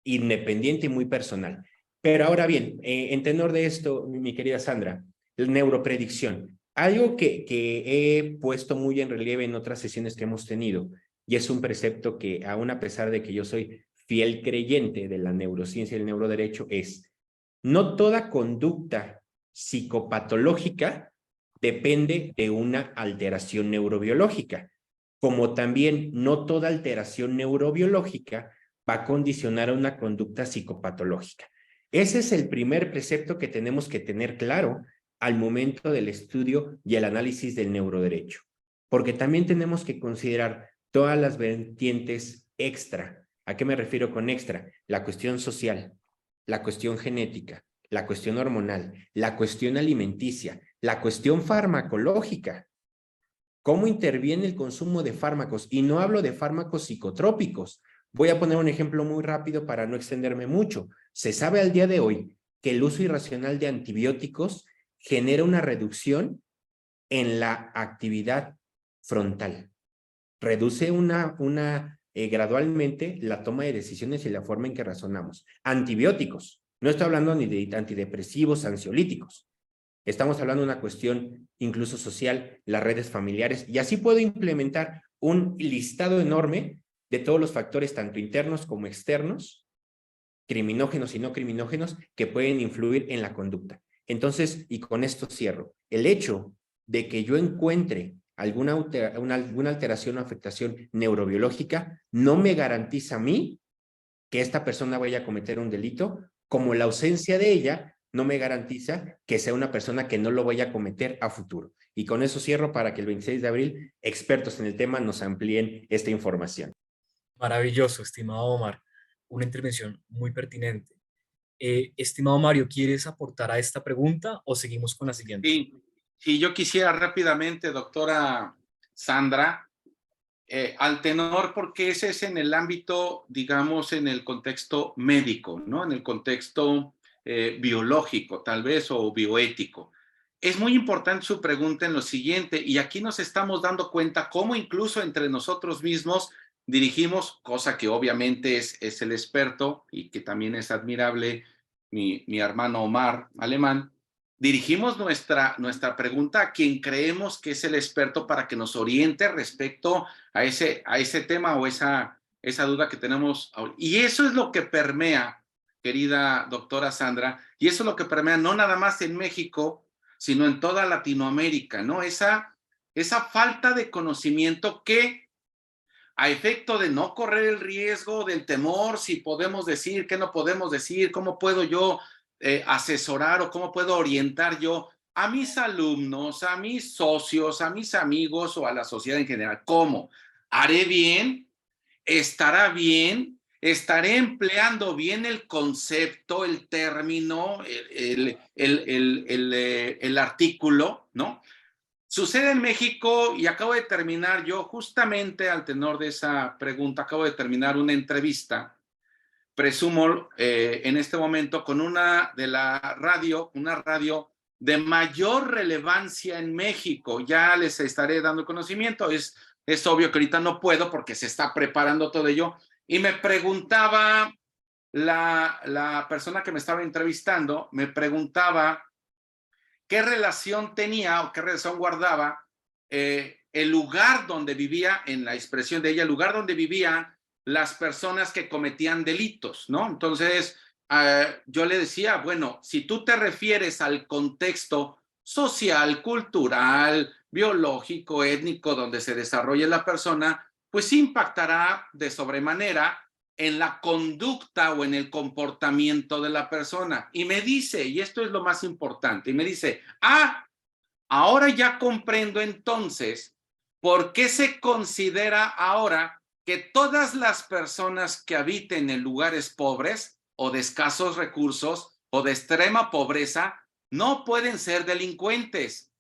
independiente y muy personal. Pero ahora bien, en tenor de esto, mi querida Sandra, neuropredicción. Algo que he puesto muy en relieve en otras sesiones que hemos tenido, y es un precepto que aún a pesar de que yo soy fiel creyente de la neurociencia y el neuroderecho, es no toda conducta psicopatológica depende de una alteración neurobiológica, como también no toda alteración neurobiológica va a condicionar a una conducta psicopatológica. Ese es el primer precepto que tenemos que tener claro al momento del estudio y el análisis del neuroderecho, porque también tenemos que considerar todas las vertientes extra. ¿A qué me refiero con extra? La cuestión social, la cuestión genética, la cuestión hormonal, la cuestión alimenticia, la cuestión farmacológica. ¿Cómo interviene el consumo de fármacos? Y no hablo de fármacos psicotrópicos. Voy a poner un ejemplo muy rápido para no extenderme mucho. Se sabe al día de hoy que el uso irracional de antibióticos genera una reducción en la actividad frontal. Reduce gradualmente la toma de decisiones y la forma en que razonamos. Antibióticos. No estoy hablando ni de antidepresivos, ansiolíticos. Estamos hablando de una cuestión incluso social, las redes familiares, y así puedo implementar un listado enorme de todos los factores, tanto internos como externos, criminógenos y no criminógenos, que pueden influir en la conducta. Entonces, y con esto cierro, el hecho de que yo encuentre alguna alteración o afectación neurobiológica no me garantiza a mí que esta persona vaya a cometer un delito, como la ausencia de ella no me garantiza que sea una persona que no lo vaya a cometer a futuro. Y con eso cierro para que el 26 de abril expertos en el tema nos amplíen esta información. Maravilloso, estimado Omar. Una intervención muy pertinente. Estimado Mario, ¿quieres aportar a esta pregunta o seguimos con la siguiente? Sí, yo quisiera rápidamente, doctora Sandra, al tenor, porque ese es en el ámbito, digamos, en el contexto médico, ¿no? En el contexto biológico, tal vez, o bioético. Es muy importante su pregunta en lo siguiente, y aquí nos estamos dando cuenta cómo incluso entre nosotros mismos dirigimos, cosa que obviamente es el experto y que también es admirable, mi hermano Omar Alemán, dirigimos nuestra pregunta a quien creemos que es el experto para que nos oriente respecto a ese tema o esa duda que tenemos. Y eso es lo que permea, querida doctora Sandra, y eso es lo que permea no nada más en México, sino en toda Latinoamérica, ¿no? Esa falta de conocimiento que, a efecto de no correr el riesgo del temor, si podemos decir, qué no podemos decir, cómo puedo yo asesorar o cómo puedo orientar yo a mis alumnos, a mis socios, a mis amigos o a la sociedad en general. ¿Cómo? ¿Haré bien? ¿Estará bien? ¿Estaré empleando bien el concepto, el término, el artículo, ¿no? Sucede en México y acabo de terminar, yo justamente al tenor de esa pregunta, acabo de terminar una entrevista, presumo en este momento, con una radio de mayor relevancia en México. Ya les estaré dando conocimiento, es obvio que ahorita no puedo porque se está preparando todo ello. Y me preguntaba la persona que me estaba entrevistando, me preguntaba qué relación tenía o qué relación guardaba el lugar donde vivía, en la expresión de ella, el lugar donde vivían las personas que cometían delitos, ¿no? Entonces, yo le decía, bueno, si tú te refieres al contexto social, cultural, biológico, étnico, donde se desarrolla la persona, pues sí impactará de sobremanera en la conducta o en el comportamiento de la persona. Y me dice, y esto es lo más importante, y me dice, ahora ya comprendo entonces por qué se considera ahora que todas las personas que habiten en lugares pobres o de escasos recursos o de extrema pobreza no pueden ser delincuentes.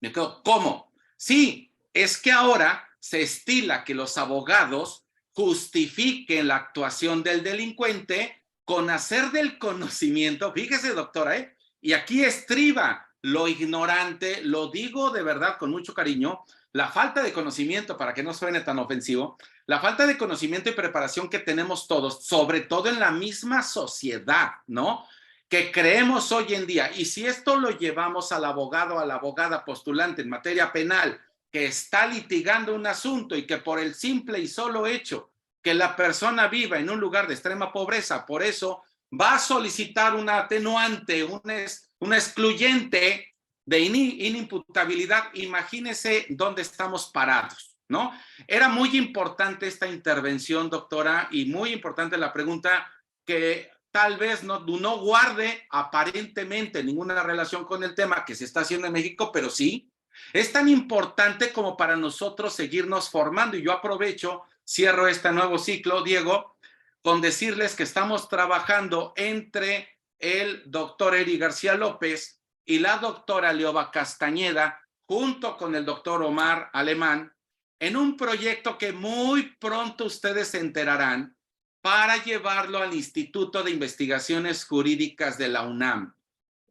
Me quedo, ¿cómo? Sí, es que ahora se estila que los abogados justifiquen la actuación del delincuente con hacer del conocimiento, fíjese doctora, y aquí estriba lo ignorante, lo digo de verdad con mucho cariño, la falta de conocimiento, para que no suene tan ofensivo, la falta de conocimiento y preparación que tenemos todos, sobre todo en la misma sociedad, ¿no? Que creemos hoy en día. Y si esto lo llevamos al abogado, a la abogada postulante en materia penal, que está litigando un asunto y que por el simple y solo hecho que la persona viva en un lugar de extrema pobreza, por eso va a solicitar una atenuante, una excluyente de inimputabilidad, imagínese dónde estamos parados, ¿no? Era muy importante esta intervención, doctora, y muy importante la pregunta que tal vez no guarde aparentemente ninguna relación con el tema que se está haciendo en México, pero sí, es tan importante como para nosotros seguirnos formando. Y yo aprovecho, cierro este nuevo ciclo, Diego, con decirles que estamos trabajando entre el doctor Eri García López y la doctora Leoba Castañeda, junto con el doctor Omar Alemán, en un proyecto que muy pronto ustedes se enterarán, para llevarlo al Instituto de Investigaciones Jurídicas de la UNAM.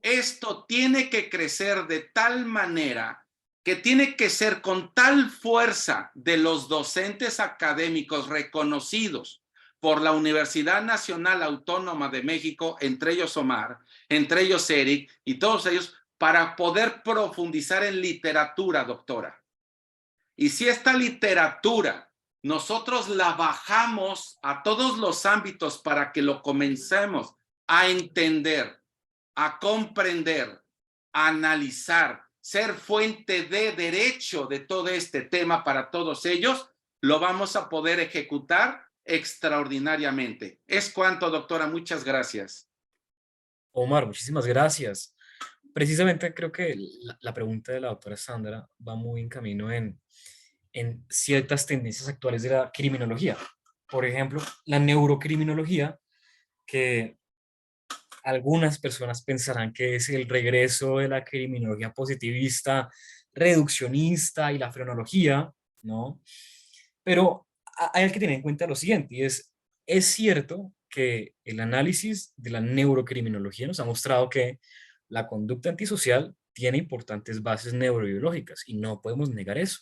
Esto tiene que crecer de tal manera que tiene que ser con tal fuerza de los docentes académicos reconocidos por la Universidad Nacional Autónoma de México, entre ellos Omar, entre ellos Eric y todos ellos, para poder profundizar en literatura, doctora. Y si esta literatura nosotros la bajamos a todos los ámbitos para que lo comencemos a entender, a comprender, a analizar, ser fuente de derecho de todo este tema para todos ellos, lo vamos a poder ejecutar extraordinariamente. Es cuanto, doctora. Muchas gracias. Omar, muchísimas gracias. Precisamente creo que la pregunta de la doctora Sandra va muy en camino en ciertas tendencias actuales de la criminología. Por ejemplo, la neurocriminología, que algunas personas pensarán que es el regreso de la criminología positivista, reduccionista y la frenología, ¿no? Pero hay que tener en cuenta lo siguiente, y es cierto que el análisis de la neurocriminología nos ha mostrado que la conducta antisocial tiene importantes bases neurobiológicas y no podemos negar eso.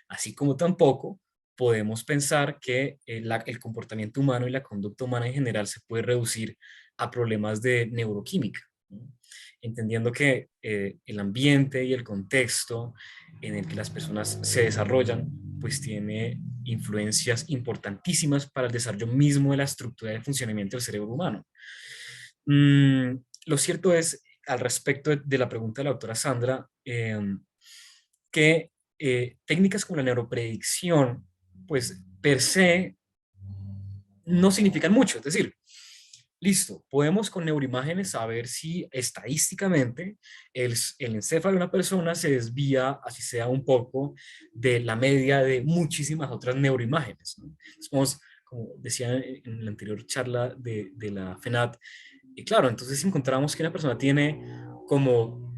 Así como tampoco podemos pensar que el comportamiento humano y la conducta humana en general se puede reducir a problemas de neuroquímica, ¿no? Entendiendo que el ambiente y el contexto en el que las personas se desarrollan, pues tiene influencias importantísimas para el desarrollo mismo de la estructura de funcionamiento del cerebro humano. Lo cierto es, al respecto de la pregunta de la doctora Sandra, que técnicas como la neuropredicción, pues per se, no significan mucho. Es decir, listo, podemos con neuroimágenes saber si estadísticamente el encéfalo de una persona se desvía, así sea un poco, de la media de muchísimas otras neuroimágenes, ¿no? Entonces, como decía en la anterior charla de la FENAT, y claro, entonces si encontramos que una persona tiene como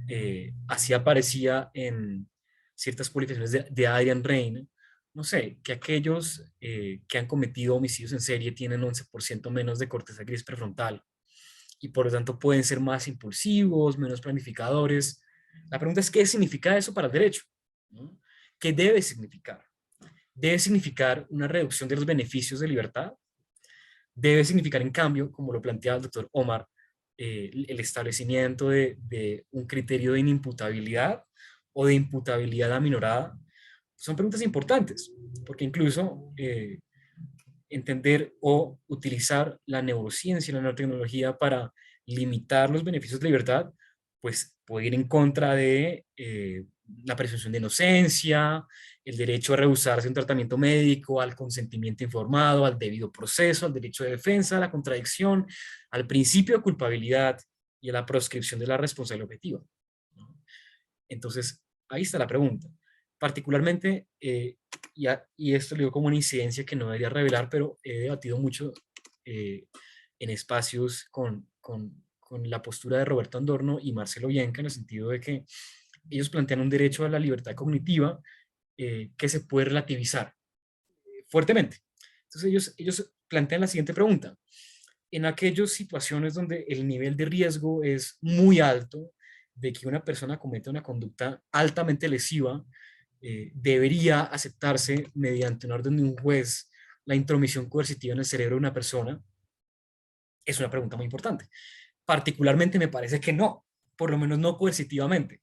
así aparecía en ciertas publicaciones de Adrian Rain, no sé, que aquellos que han cometido homicidios en serie tienen 11% menos de corteza gris prefrontal y por lo tanto pueden ser más impulsivos, menos planificadores. La pregunta es, ¿qué significa eso para el derecho? ¿No? ¿Qué debe significar? ¿Debe significar una reducción de los beneficios de libertad? ¿Debe significar, en cambio, como lo planteaba el doctor Omar, el establecimiento de un criterio de inimputabilidad o de imputabilidad aminorada? Son preguntas importantes, porque incluso entender o utilizar la neurociencia y la neurotecnología para limitar los beneficios de libertad, pues puede ir en contra de la presunción de inocencia, el derecho a rehusarse un tratamiento médico, al consentimiento informado, al debido proceso, al derecho de defensa, a la contradicción, al principio de culpabilidad y a la proscripción de la responsabilidad objetiva, ¿no? Entonces, ahí está la pregunta. Particularmente, y esto lo digo como una incidencia que no debería revelar, pero he debatido mucho en espacios con la postura de Roberto Andorno y Marcelo Bianca, en el sentido de que ellos plantean un derecho a la libertad cognitiva que se puede relativizar fuertemente. Entonces ellos plantean la siguiente pregunta. En aquellas situaciones donde el nivel de riesgo es muy alto de que una persona cometa una conducta altamente lesiva, debería aceptarse mediante un orden de un juez la intromisión coercitiva en el cerebro de una persona. Es una pregunta muy importante. Particularmente me parece que no, por lo menos no coercitivamente.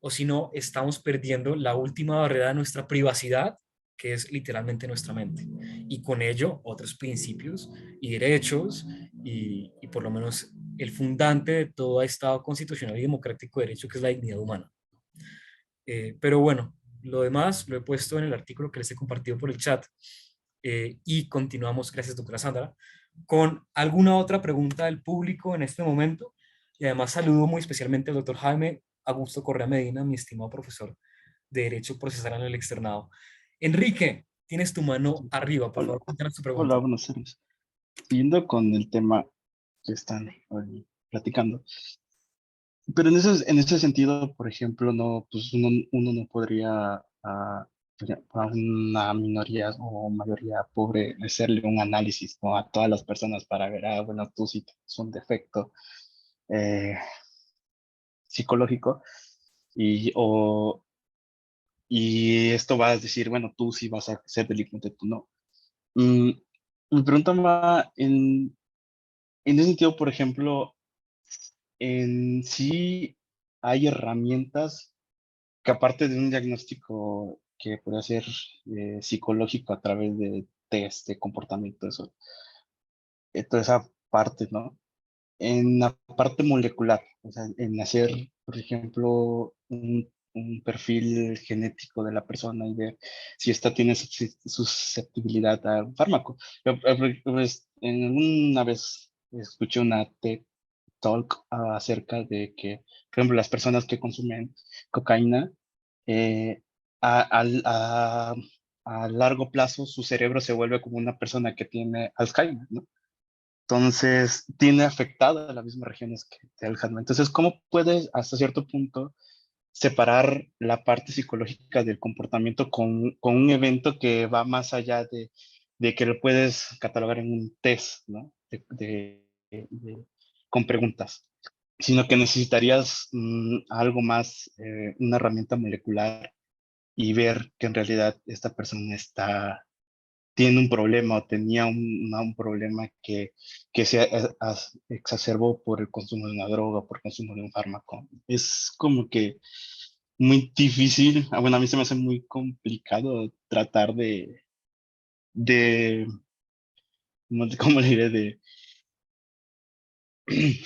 O si no, estamos perdiendo la última barrera de nuestra privacidad, que es literalmente nuestra mente. Y con ello, otros principios y derechos, y por lo menos el fundante de todo Estado constitucional y democrático de derecho, que es la dignidad humana. Pero bueno, lo demás lo he puesto en el artículo que les he compartido por el chat. Y continuamos, gracias doctora Sandra, con alguna otra pregunta del público en este momento. Y además saludo muy especialmente al doctor Jaime Augusto Correa Medina, mi estimado profesor de Derecho Procesal en el Externado. Enrique, tienes tu mano arriba, por Hola, favor, cuéntanos tu hola, pregunta. buenos días. Siguiendo con el tema que están platicando, pero en ese sentido, por ejemplo, no, pues uno no podría a una minoría o mayoría pobre hacerle un análisis, ¿no? A todas las personas para ver, bueno, tú sí tienes un defecto eh, psicológico y, y esto va a decir, bueno, tú sí vas a ser delincuente, tú no. Mm, Mi pregunta va en ese sentido, por ejemplo, en sí hay herramientas que aparte de un diagnóstico que puede ser psicológico a través de test de comportamiento, eso, toda esa parte, ¿no? En la parte molecular, o sea, en hacer, por ejemplo, un perfil genético de la persona y ver si esta tiene susceptibilidad a un fármaco. Pues, en alguna vez escuché una TED Talk acerca de que, por ejemplo, las personas que consumen cocaína, eh, a, al- a- a largo plazo su cerebro se vuelve como una persona que tiene Alzheimer, ¿no? Entonces, tiene afectada las mismas regiones que de Alzheimer. Entonces, ¿cómo puedes hasta cierto punto separar la parte psicológica del comportamiento con un evento que va más allá de que lo puedes catalogar en un test, ¿no? Con preguntas, sino que necesitarías algo más, una herramienta molecular y ver que en realidad esta persona tiene un problema o tenía un problema que se exacerbó por el consumo de una droga, por el consumo de un fármaco. Es como que muy difícil, bueno, a mí se me hace muy complicado tratar de ¿cómo le diré? De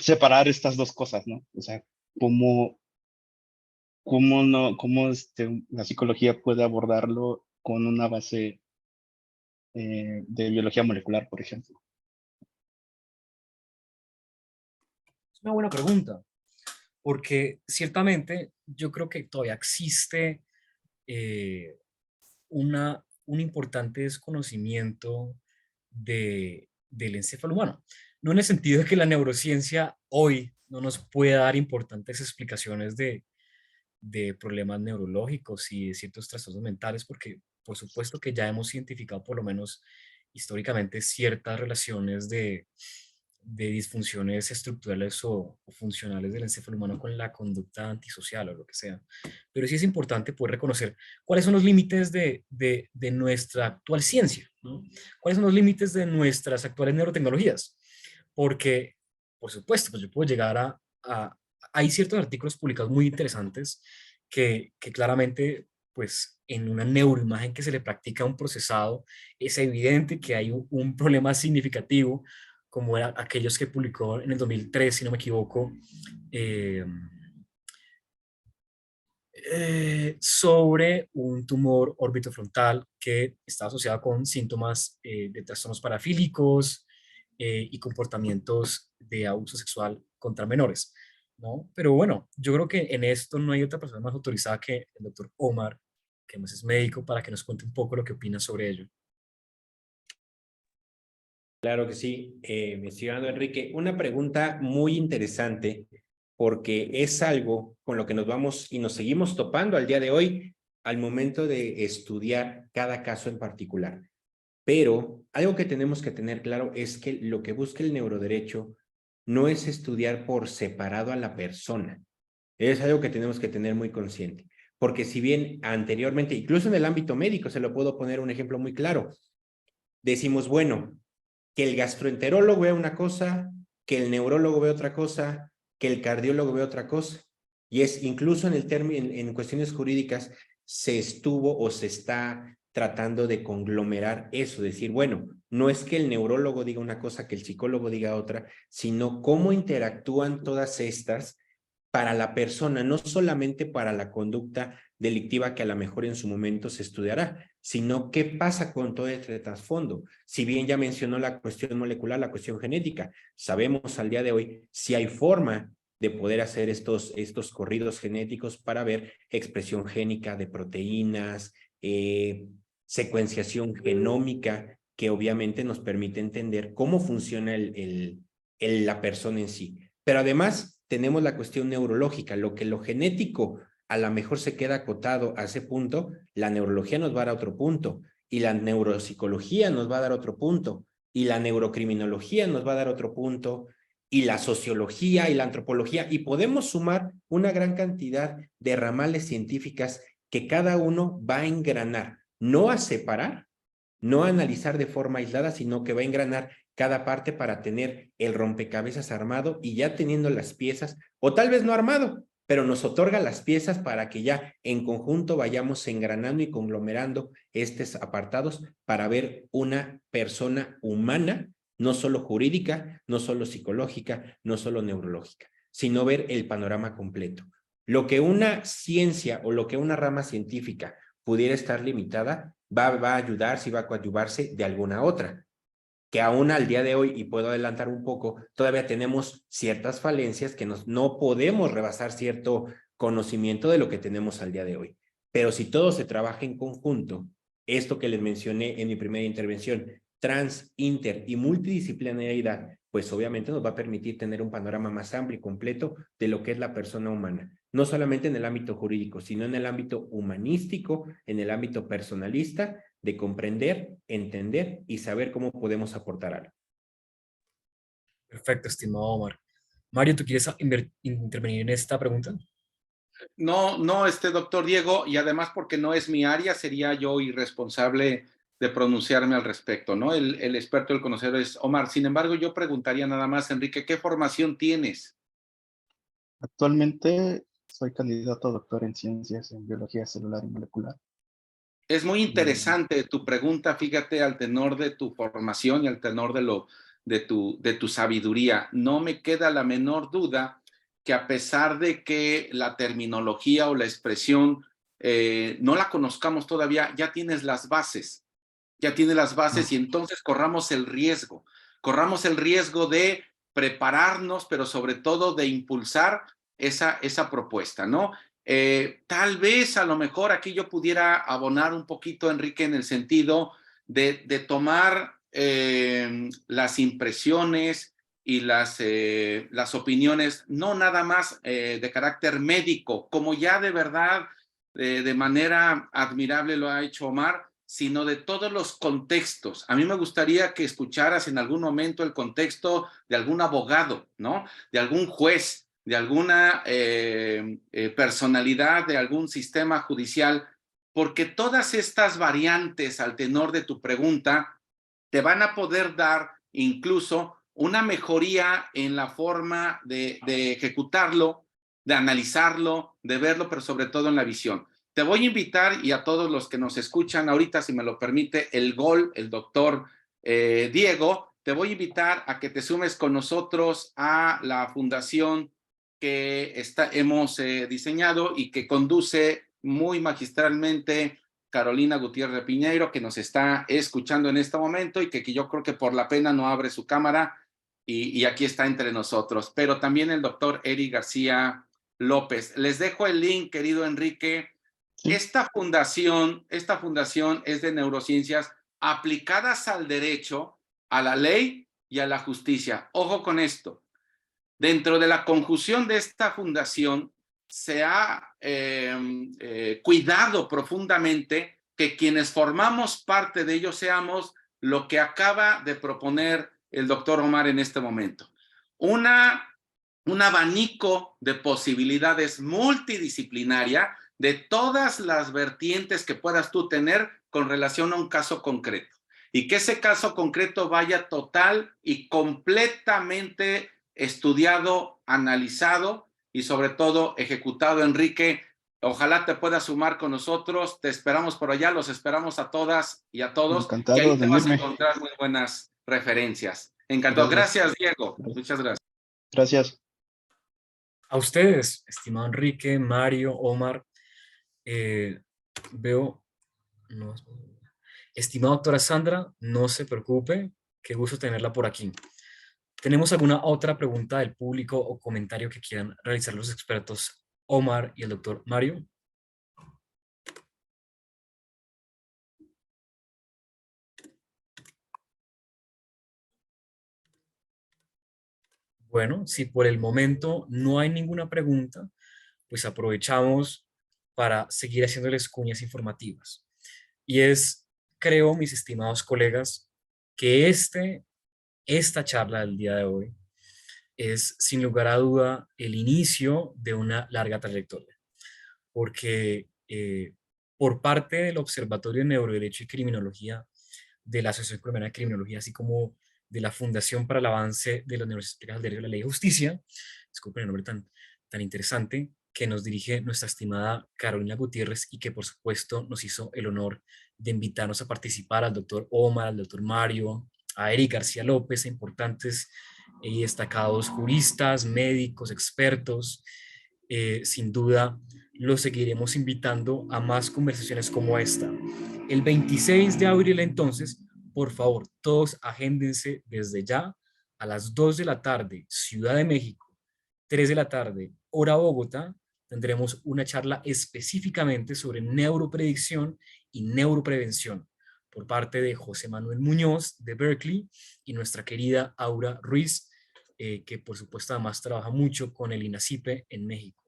separar estas dos cosas, ¿no? O sea, cómo, cómo no, cómo la psicología puede abordarlo con una base de biología molecular, por ejemplo. Es una buena pregunta, porque ciertamente yo creo que todavía existe eh, un importante desconocimiento del encéfalo humano. No en el sentido de que la neurociencia hoy no nos pueda dar importantes explicaciones de problemas neurológicos y de ciertos trastornos mentales, porque por supuesto que ya hemos identificado por lo menos históricamente ciertas relaciones de disfunciones estructurales o funcionales del encéfalo humano con la conducta antisocial o lo que sea. Pero sí es importante poder reconocer cuáles son los límites de nuestra actual ciencia, ¿no? Cuáles son los límites de nuestras actuales neurotecnologías. Porque, por supuesto, pues yo puedo llegar hay ciertos artículos publicados muy interesantes que claramente, pues en una neuroimagen que se le practica un procesado, es evidente que hay un problema significativo, como era aquellos que publicó en el 2003, si no me equivoco, eh, sobre un tumor orbitofrontal que está asociado con síntomas de trastornos parafílicos y comportamientos de abuso sexual contra menores, ¿no? Pero bueno, yo creo que en esto no hay otra persona más autorizada que el doctor Omar, que además es médico, para que nos cuente un poco lo que opina sobre ello. Claro que sí, mi estimado Enrique. Una pregunta muy interesante porque es algo con lo que nos vamos y nos seguimos topando al día de hoy al momento de estudiar cada caso en particular. Pero algo que tenemos que tener claro es que lo que busca el neuroderecho no es estudiar por separado a la persona. Es algo que tenemos que tener muy consciente. Porque si bien anteriormente, incluso en el ámbito médico, se lo puedo poner un ejemplo muy claro, decimos, bueno, que el gastroenterólogo vea una cosa, que el neurólogo vea otra cosa, que el cardiólogo vea otra cosa. Y es incluso en el término, en cuestiones jurídicas, se estuvo o se está tratando de conglomerar eso, decir, bueno, no es que el neurólogo diga una cosa, que el psicólogo diga otra, sino cómo interactúan todas estas para la persona, no solamente para la conducta delictiva que a lo mejor en su momento se estudiará, sino qué pasa con todo este trasfondo. Si bien ya mencionó la cuestión molecular, la cuestión genética, sabemos al día de hoy si hay forma de poder hacer estos corridos genéticos para ver expresión génica de proteínas, secuenciación genómica, que obviamente nos permite entender cómo funciona la persona en sí. Pero además tenemos la cuestión neurológica, lo genético a lo mejor se queda acotado a ese punto, la neurología nos va a dar otro punto, y la neuropsicología nos va a dar otro punto, y la neurocriminología nos va a dar otro punto, y la sociología y la antropología, y podemos sumar una gran cantidad de ramales científicas que cada uno va a engranar, no a separar, no a analizar de forma aislada, sino que va a engranar cada parte para tener el rompecabezas armado y ya teniendo las piezas, o tal vez no armado, pero nos otorga las piezas para que ya en conjunto vayamos engranando y conglomerando estos apartados para ver una persona humana, no solo jurídica, no solo psicológica, no solo neurológica, sino ver el panorama completo. Lo que una ciencia o lo que una rama científica pudiera estar limitada, va a ayudarse y va a coadyuvarse de alguna otra, que aún al día de hoy, y puedo adelantar un poco, todavía tenemos ciertas falencias que no podemos rebasar cierto conocimiento de lo que tenemos al día de hoy. Pero si todo se trabaja en conjunto, esto que les mencioné en mi primera intervención, trans, inter y multidisciplinariedad, pues obviamente nos va a permitir tener un panorama más amplio y completo de lo que es la persona humana, no solamente en el ámbito jurídico, sino en el ámbito humanístico, en el ámbito personalista, de comprender, entender y saber cómo podemos aportar algo. Perfecto, estimado Omar. Mario, ¿tú quieres intervenir en esta pregunta? No, no, doctor Diego, y además porque no es mi área, sería yo irresponsable de pronunciarme al respecto, ¿no? El experto, el conocedor es Omar. Sin embargo, yo preguntaría nada más, Enrique, ¿qué formación tienes? Actualmente soy candidato a doctor en ciencias en biología celular y molecular. Es muy Y interesante tu pregunta, fíjate, al tenor de tu formación y al tenor de tu sabiduría. No me queda la menor duda que a pesar de que la terminología o la expresión no la conozcamos todavía, ya tienes las bases. Ya tiene las bases y entonces corramos el riesgo de prepararnos, pero sobre todo de impulsar esa propuesta, ¿no? Tal vez a lo mejor aquí yo pudiera abonar un poquito, Enrique, en el sentido de tomar las impresiones y las opiniones, no nada más de carácter médico, como ya de verdad, de manera admirable lo ha hecho Omar, sino de todos los contextos. A mí me gustaría que escucharas en algún momento el contexto de algún abogado, ¿no? De algún juez, de alguna personalidad, de algún sistema judicial, porque todas estas variantes al tenor de tu pregunta te van a poder dar incluso una mejoría en la forma de ejecutarlo, de analizarlo, de verlo, pero sobre todo en la visión. Te voy a invitar, y a todos los que nos escuchan ahorita, si me lo permite, el doctor Diego, te voy a invitar a que te sumes con nosotros a la fundación que hemos diseñado y que conduce muy magistralmente Carolina Gutiérrez Piñeiro, que nos está escuchando en este momento y que yo creo que por la pena no abre su cámara y aquí está entre nosotros. Pero también el doctor Eric García López. Les dejo el link, querido Enrique. sí, Esta fundación es de neurociencias aplicadas al derecho, a la ley y a la justicia. Ojo con esto. Dentro de la conjunción de esta fundación se ha cuidado profundamente que quienes formamos parte de ello seamos lo que acaba de proponer el doctor Omar en este momento. Un abanico de posibilidades multidisciplinaria de todas las vertientes que puedas tú tener con relación a un caso concreto. Y que ese caso concreto vaya total y completamente estudiado, analizado y sobre todo ejecutado. Enrique, ojalá te puedas sumar con nosotros. Te esperamos por allá, los esperamos a todas y a todos. Y encantado ahí de te vas a unirme. encontrar muy buenas referencias. Encantado. Gracias. Gracias, Diego. Muchas gracias. Gracias. A ustedes, estimado Enrique, Mario, Omar, eh, veo, no, estimada doctora Sandra, no se preocupe, qué gusto tenerla por aquí. ¿Tenemos alguna otra pregunta del público o comentario que quieran realizar los expertos Omar y el doctor Mario? Bueno, si por el momento no hay ninguna pregunta, pues aprovechamos para seguir haciéndoles cuñas informativas. Y es, creo, mis estimados colegas, que esta charla del día de hoy es, sin lugar a duda, el inicio de una larga trayectoria, porque por parte del Observatorio de Neuroderecho y Criminología de la Asociación Colombiana de Criminología, así como de la Fundación para el Avance de las Neurociencias Aplicadas al Derecho, la Ley y Justicia, disculpen el nombre tan interesante, que nos dirige nuestra estimada Carolina Gutiérrez y que por supuesto nos hizo el honor de invitarnos a participar, al doctor Omar, al doctor Mario, a Eric García López, a importantes y destacados juristas, médicos, expertos. Sin duda, los seguiremos invitando a más conversaciones como esta. El 26 de abril, entonces, por favor, todos agéndense desde ya a las 2 de la tarde, Ciudad de México, 3 de la tarde, hora Bogotá, tendremos una charla específicamente sobre neuropredicción y neuroprevención por parte de José Manuel Muñoz de Berkeley y nuestra querida Aura Ruiz, que por supuesto además trabaja mucho con el INACIPE en México.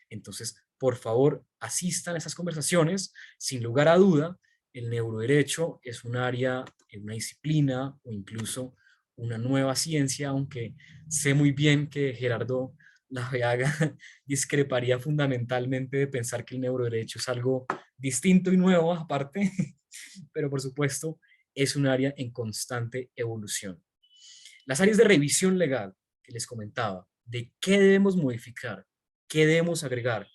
Entonces, por favor, asistan a esas conversaciones. Sin lugar a duda, el neuroderecho es un área, una disciplina o incluso una nueva ciencia, aunque sé muy bien que Gerardo la VEAGA discreparía fundamentalmente de pensar que el neuroderecho es algo distinto y nuevo aparte, pero por supuesto es un área en constante evolución. Las áreas de revisión legal que les comentaba, de qué debemos modificar, qué debemos agregar,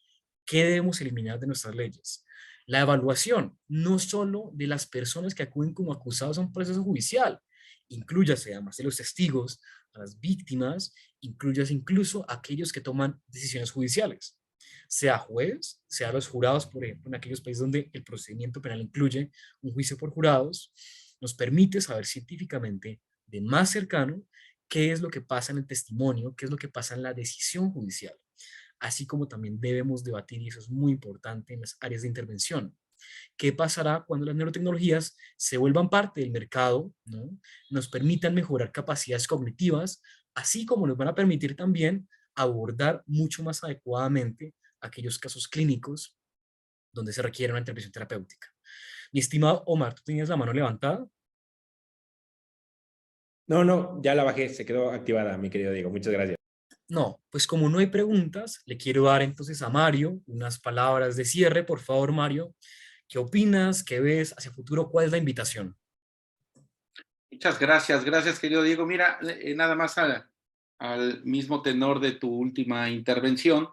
qué debemos eliminar de nuestras leyes. La evaluación, no solo de las personas que acuden como acusados a un proceso judicial, incluyase además de los testigos, a las víctimas, incluyase incluso a aquellos que toman decisiones judiciales, sea juez, sea los jurados, por ejemplo, en aquellos países donde el procedimiento penal incluye un juicio por jurados, nos permite saber científicamente de más cercano qué es lo que pasa en el testimonio, qué es lo que pasa en la decisión judicial, así como también debemos debatir, y eso es muy importante en las áreas de intervención. ¿Qué pasará cuando las neurotecnologías se vuelvan parte del mercado, ¿no? Nos permitan mejorar capacidades cognitivas, así como nos van a permitir también abordar mucho más adecuadamente aquellos casos clínicos donde se requiere una intervención terapéutica? Mi estimado Omar, ¿tú tenías la mano levantada? No, no, ya la bajé, se quedó activada, mi querido Diego. Muchas gracias. No, pues como no hay preguntas, le quiero dar entonces a Mario unas palabras de cierre. Por favor, Mario, ¿qué opinas? ¿Qué ves hacia futuro? ¿Cuál es la invitación? Muchas gracias, querido Diego. Mira, nada más al mismo tenor de tu última intervención,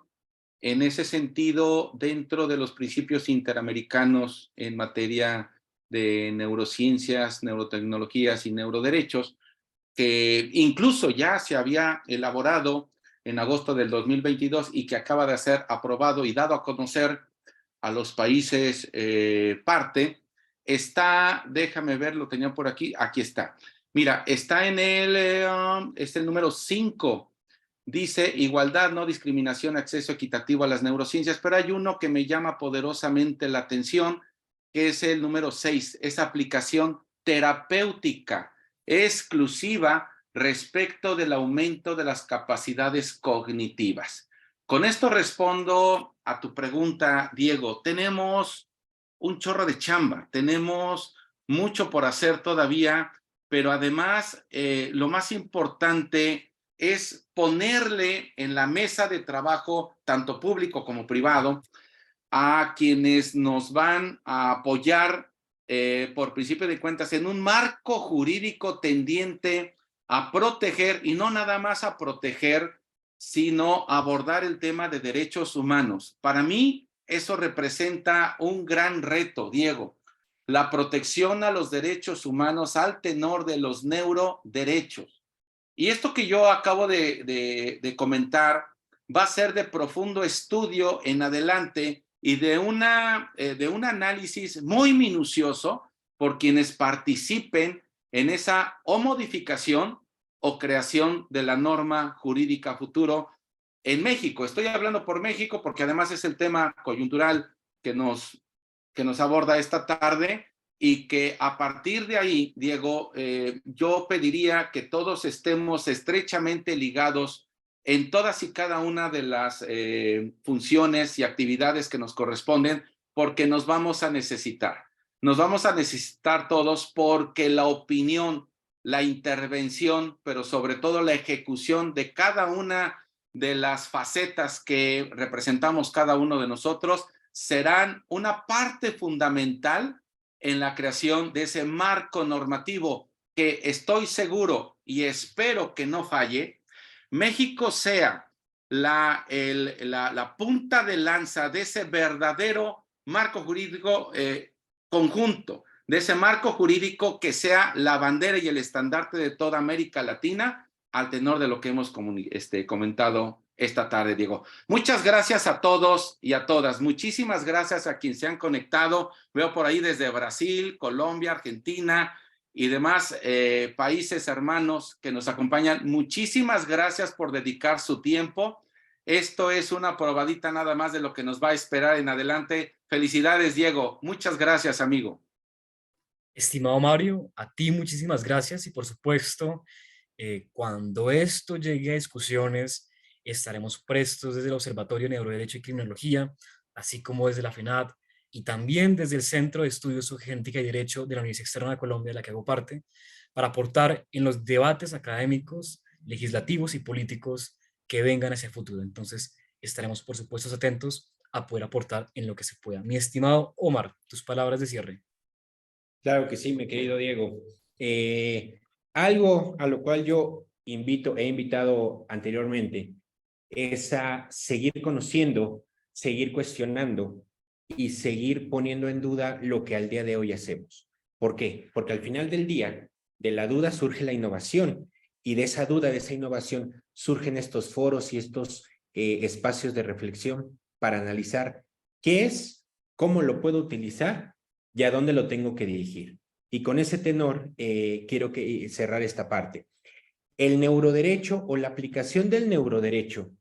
en ese sentido, dentro de los principios interamericanos en materia de neurociencias, neurotecnologías y neuroderechos, que incluso ya se había elaborado en agosto del 2022 y que acaba de ser aprobado y dado a conocer a los países parte, está, déjame ver, lo tenía por aquí está. Mira, está en es el número 5, dice igualdad, no discriminación, acceso equitativo a las neurociencias, pero hay uno que me llama poderosamente la atención, que es el número 6, es aplicación terapéutica exclusiva respecto del aumento de las capacidades cognitivas. Con esto respondo a tu pregunta, Diego. Tenemos un chorro de chamba, tenemos mucho por hacer todavía, pero además lo más importante es ponerle en la mesa de trabajo, tanto público como privado, a quienes nos van a apoyar por principio de cuentas en un marco jurídico tendiente a proteger, y no nada más a proteger, sino a abordar el tema de derechos humanos. Para mí eso representa un gran reto, Diego, la protección a los derechos humanos al tenor de los neuroderechos. Y esto que yo acabo de comentar va a ser de profundo estudio en adelante y de un análisis muy minucioso por quienes participen en esa o modificación o creación de la norma jurídica futuro en México. Estoy hablando por México porque además es el tema coyuntural que nos aborda esta tarde, y que a partir de ahí, Diego, yo pediría que todos estemos estrechamente ligados en todas y cada una de las funciones y actividades que nos corresponden, porque nos vamos a necesitar. Nos vamos a necesitar todos porque la opinión, la intervención, pero sobre todo la ejecución de cada una de las facetas que representamos cada uno de nosotros serán una parte fundamental en la creación de ese marco normativo que estoy seguro y espero que no falle. México sea la punta de lanza de ese verdadero marco jurídico conjunto, de ese marco jurídico que sea la bandera y el estandarte de toda América Latina, al tenor de lo que hemos comentado esta tarde, Diego. Muchas gracias a todos y a todas. Muchísimas gracias a quienes se han conectado. Veo por ahí desde Brasil, Colombia, Argentina y demás países hermanos que nos acompañan. Muchísimas gracias por dedicar su tiempo. Esto es una probadita nada más de lo que nos va a esperar en adelante. Felicidades, Diego. Muchas gracias, amigo. Estimado Mario, a ti muchísimas gracias y por supuesto, cuando esto llegue a discusiones, estaremos prestos desde el Observatorio de Neuroderecho y Criminología, así como desde la FENAD y también desde el Centro de Estudios sobre Genética y Derecho de la Universidad Externa de Colombia, de la que hago parte, para aportar en los debates académicos, legislativos y políticos que vengan hacia el futuro. Entonces, estaremos, por supuesto, atentos a poder aportar en lo que se pueda. Mi estimado Omar, tus palabras de cierre. Claro que sí, mi querido Diego. Algo a lo cual yo he invitado anteriormente, es a seguir conociendo, seguir cuestionando y seguir poniendo en duda lo que al día de hoy hacemos. ¿Por qué? Porque al final del día, de la duda surge la innovación, y de esa duda, de esa innovación, surgen estos foros y estos espacios de reflexión para analizar qué es, cómo lo puedo utilizar y a dónde lo tengo que dirigir. Y con ese tenor, quiero cerrar esta parte. El neuroderecho o la aplicación del neuroderecho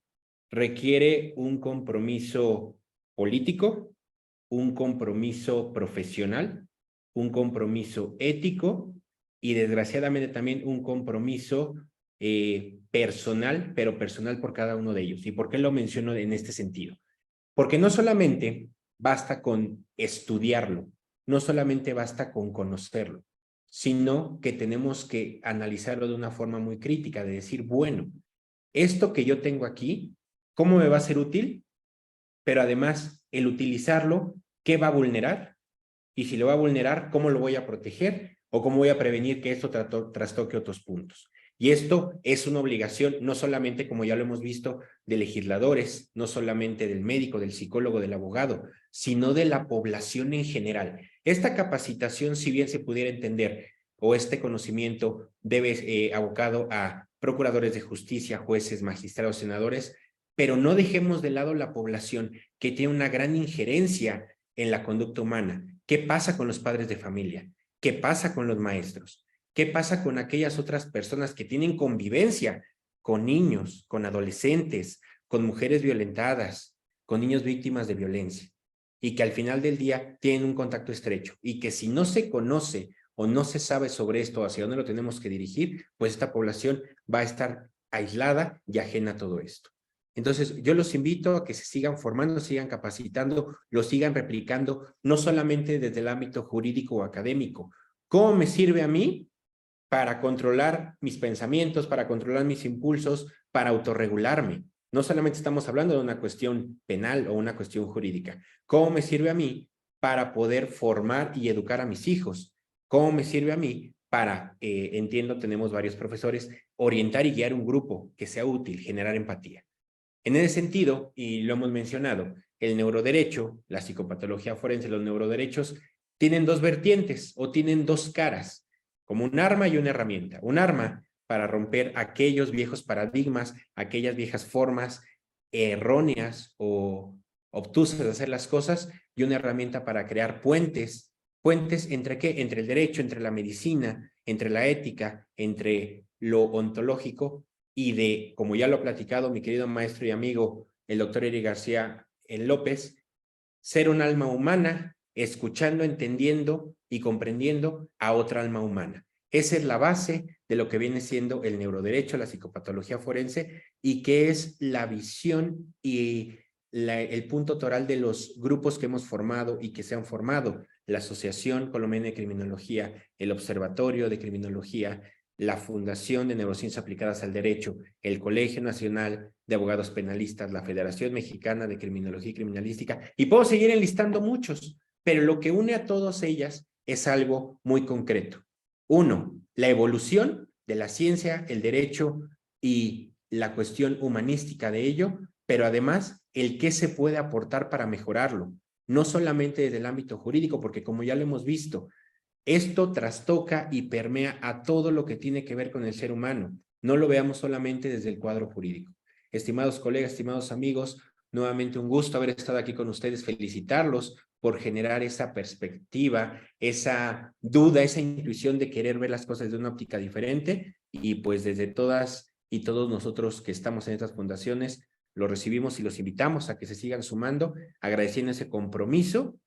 requiere un compromiso político, un compromiso profesional, un compromiso ético y desgraciadamente también un compromiso personal, pero personal por cada uno de ellos. ¿Y por qué lo menciono en este sentido? Porque no solamente basta con estudiarlo, no solamente basta con conocerlo, sino que tenemos que analizarlo de una forma muy crítica, de decir, bueno, esto que yo tengo aquí, ¿cómo me va a ser útil? Pero además, el utilizarlo, ¿qué va a vulnerar? Y si lo va a vulnerar, ¿cómo lo voy a proteger? ¿O cómo voy a prevenir que esto trastoque otros puntos? Y esto es una obligación, no solamente, como ya lo hemos visto, de legisladores, no solamente del médico, del psicólogo, del abogado, sino de la población en general. Esta capacitación, si bien se pudiera entender, o este conocimiento debe abocado a procuradores de justicia, jueces, magistrados, senadores, pero no dejemos de lado la población que tiene una gran injerencia en la conducta humana. ¿Qué pasa con los padres de familia? ¿Qué pasa con los maestros? ¿Qué pasa con aquellas otras personas que tienen convivencia con niños, con adolescentes, con mujeres violentadas, con niños víctimas de violencia? Y que al final del día tienen un contacto estrecho. Y que si no se conoce o no se sabe sobre esto, hacia dónde lo tenemos que dirigir, pues esta población va a estar aislada y ajena a todo esto. Entonces, yo los invito a que se sigan formando, sigan capacitando, lo sigan replicando, no solamente desde el ámbito jurídico o académico. ¿Cómo me sirve a mí para controlar mis pensamientos, para controlar mis impulsos, para autorregularme? No solamente estamos hablando de una cuestión penal o una cuestión jurídica. ¿Cómo me sirve a mí para poder formar y educar a mis hijos? ¿Cómo me sirve a mí para, entiendo, tenemos varios profesores, orientar y guiar un grupo que sea útil, generar empatía? En ese sentido, y lo hemos mencionado, el neuroderecho, la psicopatología forense, los neuroderechos, tienen dos vertientes o tienen dos caras, como un arma y una herramienta. Un arma para romper aquellos viejos paradigmas, aquellas viejas formas erróneas o obtusas de hacer las cosas, y una herramienta para crear puentes. ¿Puentes entre qué? Entre el derecho, entre la medicina, entre la ética, entre lo ontológico y de, como ya lo ha platicado mi querido maestro y amigo, el doctor Eric García López, ser un alma humana, escuchando, entendiendo y comprendiendo a otra alma humana. Esa es la base de lo que viene siendo el neuroderecho, la psicopatología forense, y que es la visión y el punto toral de los grupos que hemos formado y que se han formado: la Asociación Colombiana de Criminología, el Observatorio de Criminología, la Fundación de Neurociencias Aplicadas al Derecho, el Colegio Nacional de Abogados Penalistas, la Federación Mexicana de Criminología y Criminalística, y puedo seguir enlistando muchos, pero lo que une a todas ellas es algo muy concreto. Uno, la evolución de la ciencia, el derecho y la cuestión humanística de ello, pero además el qué se puede aportar para mejorarlo, no solamente desde el ámbito jurídico, porque como ya lo hemos visto, esto trastoca y permea a todo lo que tiene que ver con el ser humano. No lo veamos solamente desde el cuadro jurídico. Estimados colegas, estimados amigos, nuevamente un gusto haber estado aquí con ustedes, felicitarlos por generar esa perspectiva, esa duda, esa intuición de querer ver las cosas de una óptica diferente, y pues desde todas y todos nosotros que estamos en estas fundaciones, los recibimos y los invitamos a que se sigan sumando, agradeciendo ese compromiso,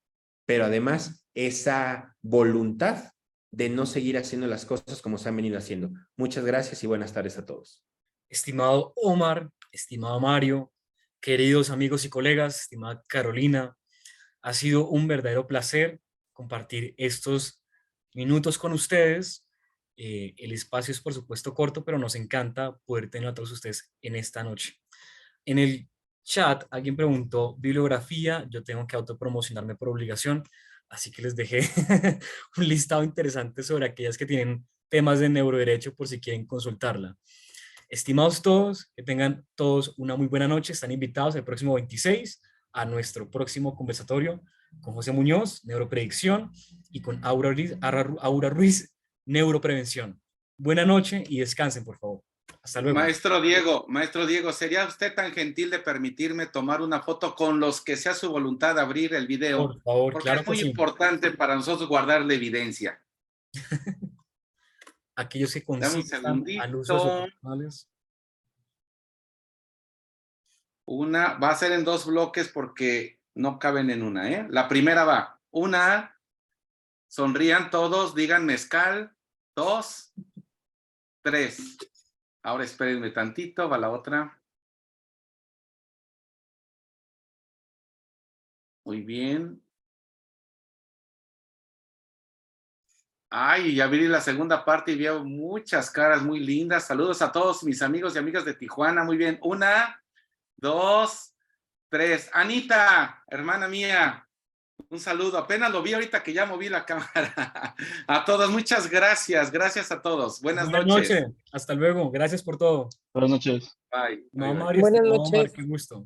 pero además esa voluntad de no seguir haciendo las cosas como se han venido haciendo. Muchas gracias y buenas tardes a todos. Estimado Omar, estimado Mario, queridos amigos y colegas, estimada Carolina, ha sido un verdadero placer compartir estos minutos con ustedes. El espacio es por supuesto corto, pero nos encanta poder tener a todos ustedes en esta noche. En el chat alguien preguntó bibliografía, yo tengo que autopromocionarme por obligación, así que les dejé un listado interesante sobre aquellas que tienen temas de neuroderecho por si quieren consultarla. Estimados todos, que tengan todos una muy buena noche, están invitados el próximo 26 a nuestro próximo conversatorio con José Muñoz, neuropredicción, y con Aura Ruiz, neuroprevención. Buena noche y descansen, por favor. Hasta luego. Maestro Diego, ¿sería usted tan gentil de permitirme tomar una foto con los que sea su voluntad de abrir el video? Por favor, Porque claro es que muy sí. importante para nosotros guardar la evidencia. Aquellos que Dame un consistan al uso de sus segundito. profesionales. Una va a ser en 2 bloques porque no caben en una, ¿eh? La primera va. 1, sonrían todos, digan mezcal. 2, 3. Ahora espérenme tantito, va la otra. Muy bien. Ay, ya vi la segunda parte y veo muchas caras muy lindas. Saludos a todos mis amigos y amigas de Tijuana. Muy bien. 1, 2, 3. Anita, hermana mía, un saludo. Apenas lo vi ahorita que ya moví la cámara. A todos, muchas gracias. Gracias a todos. Buenas Buenas noches. noches. Hasta luego. Gracias por todo. Buenas noches. Bye. No, Bye, bye. Mario, Buenas estimado Omar, noches. qué gusto.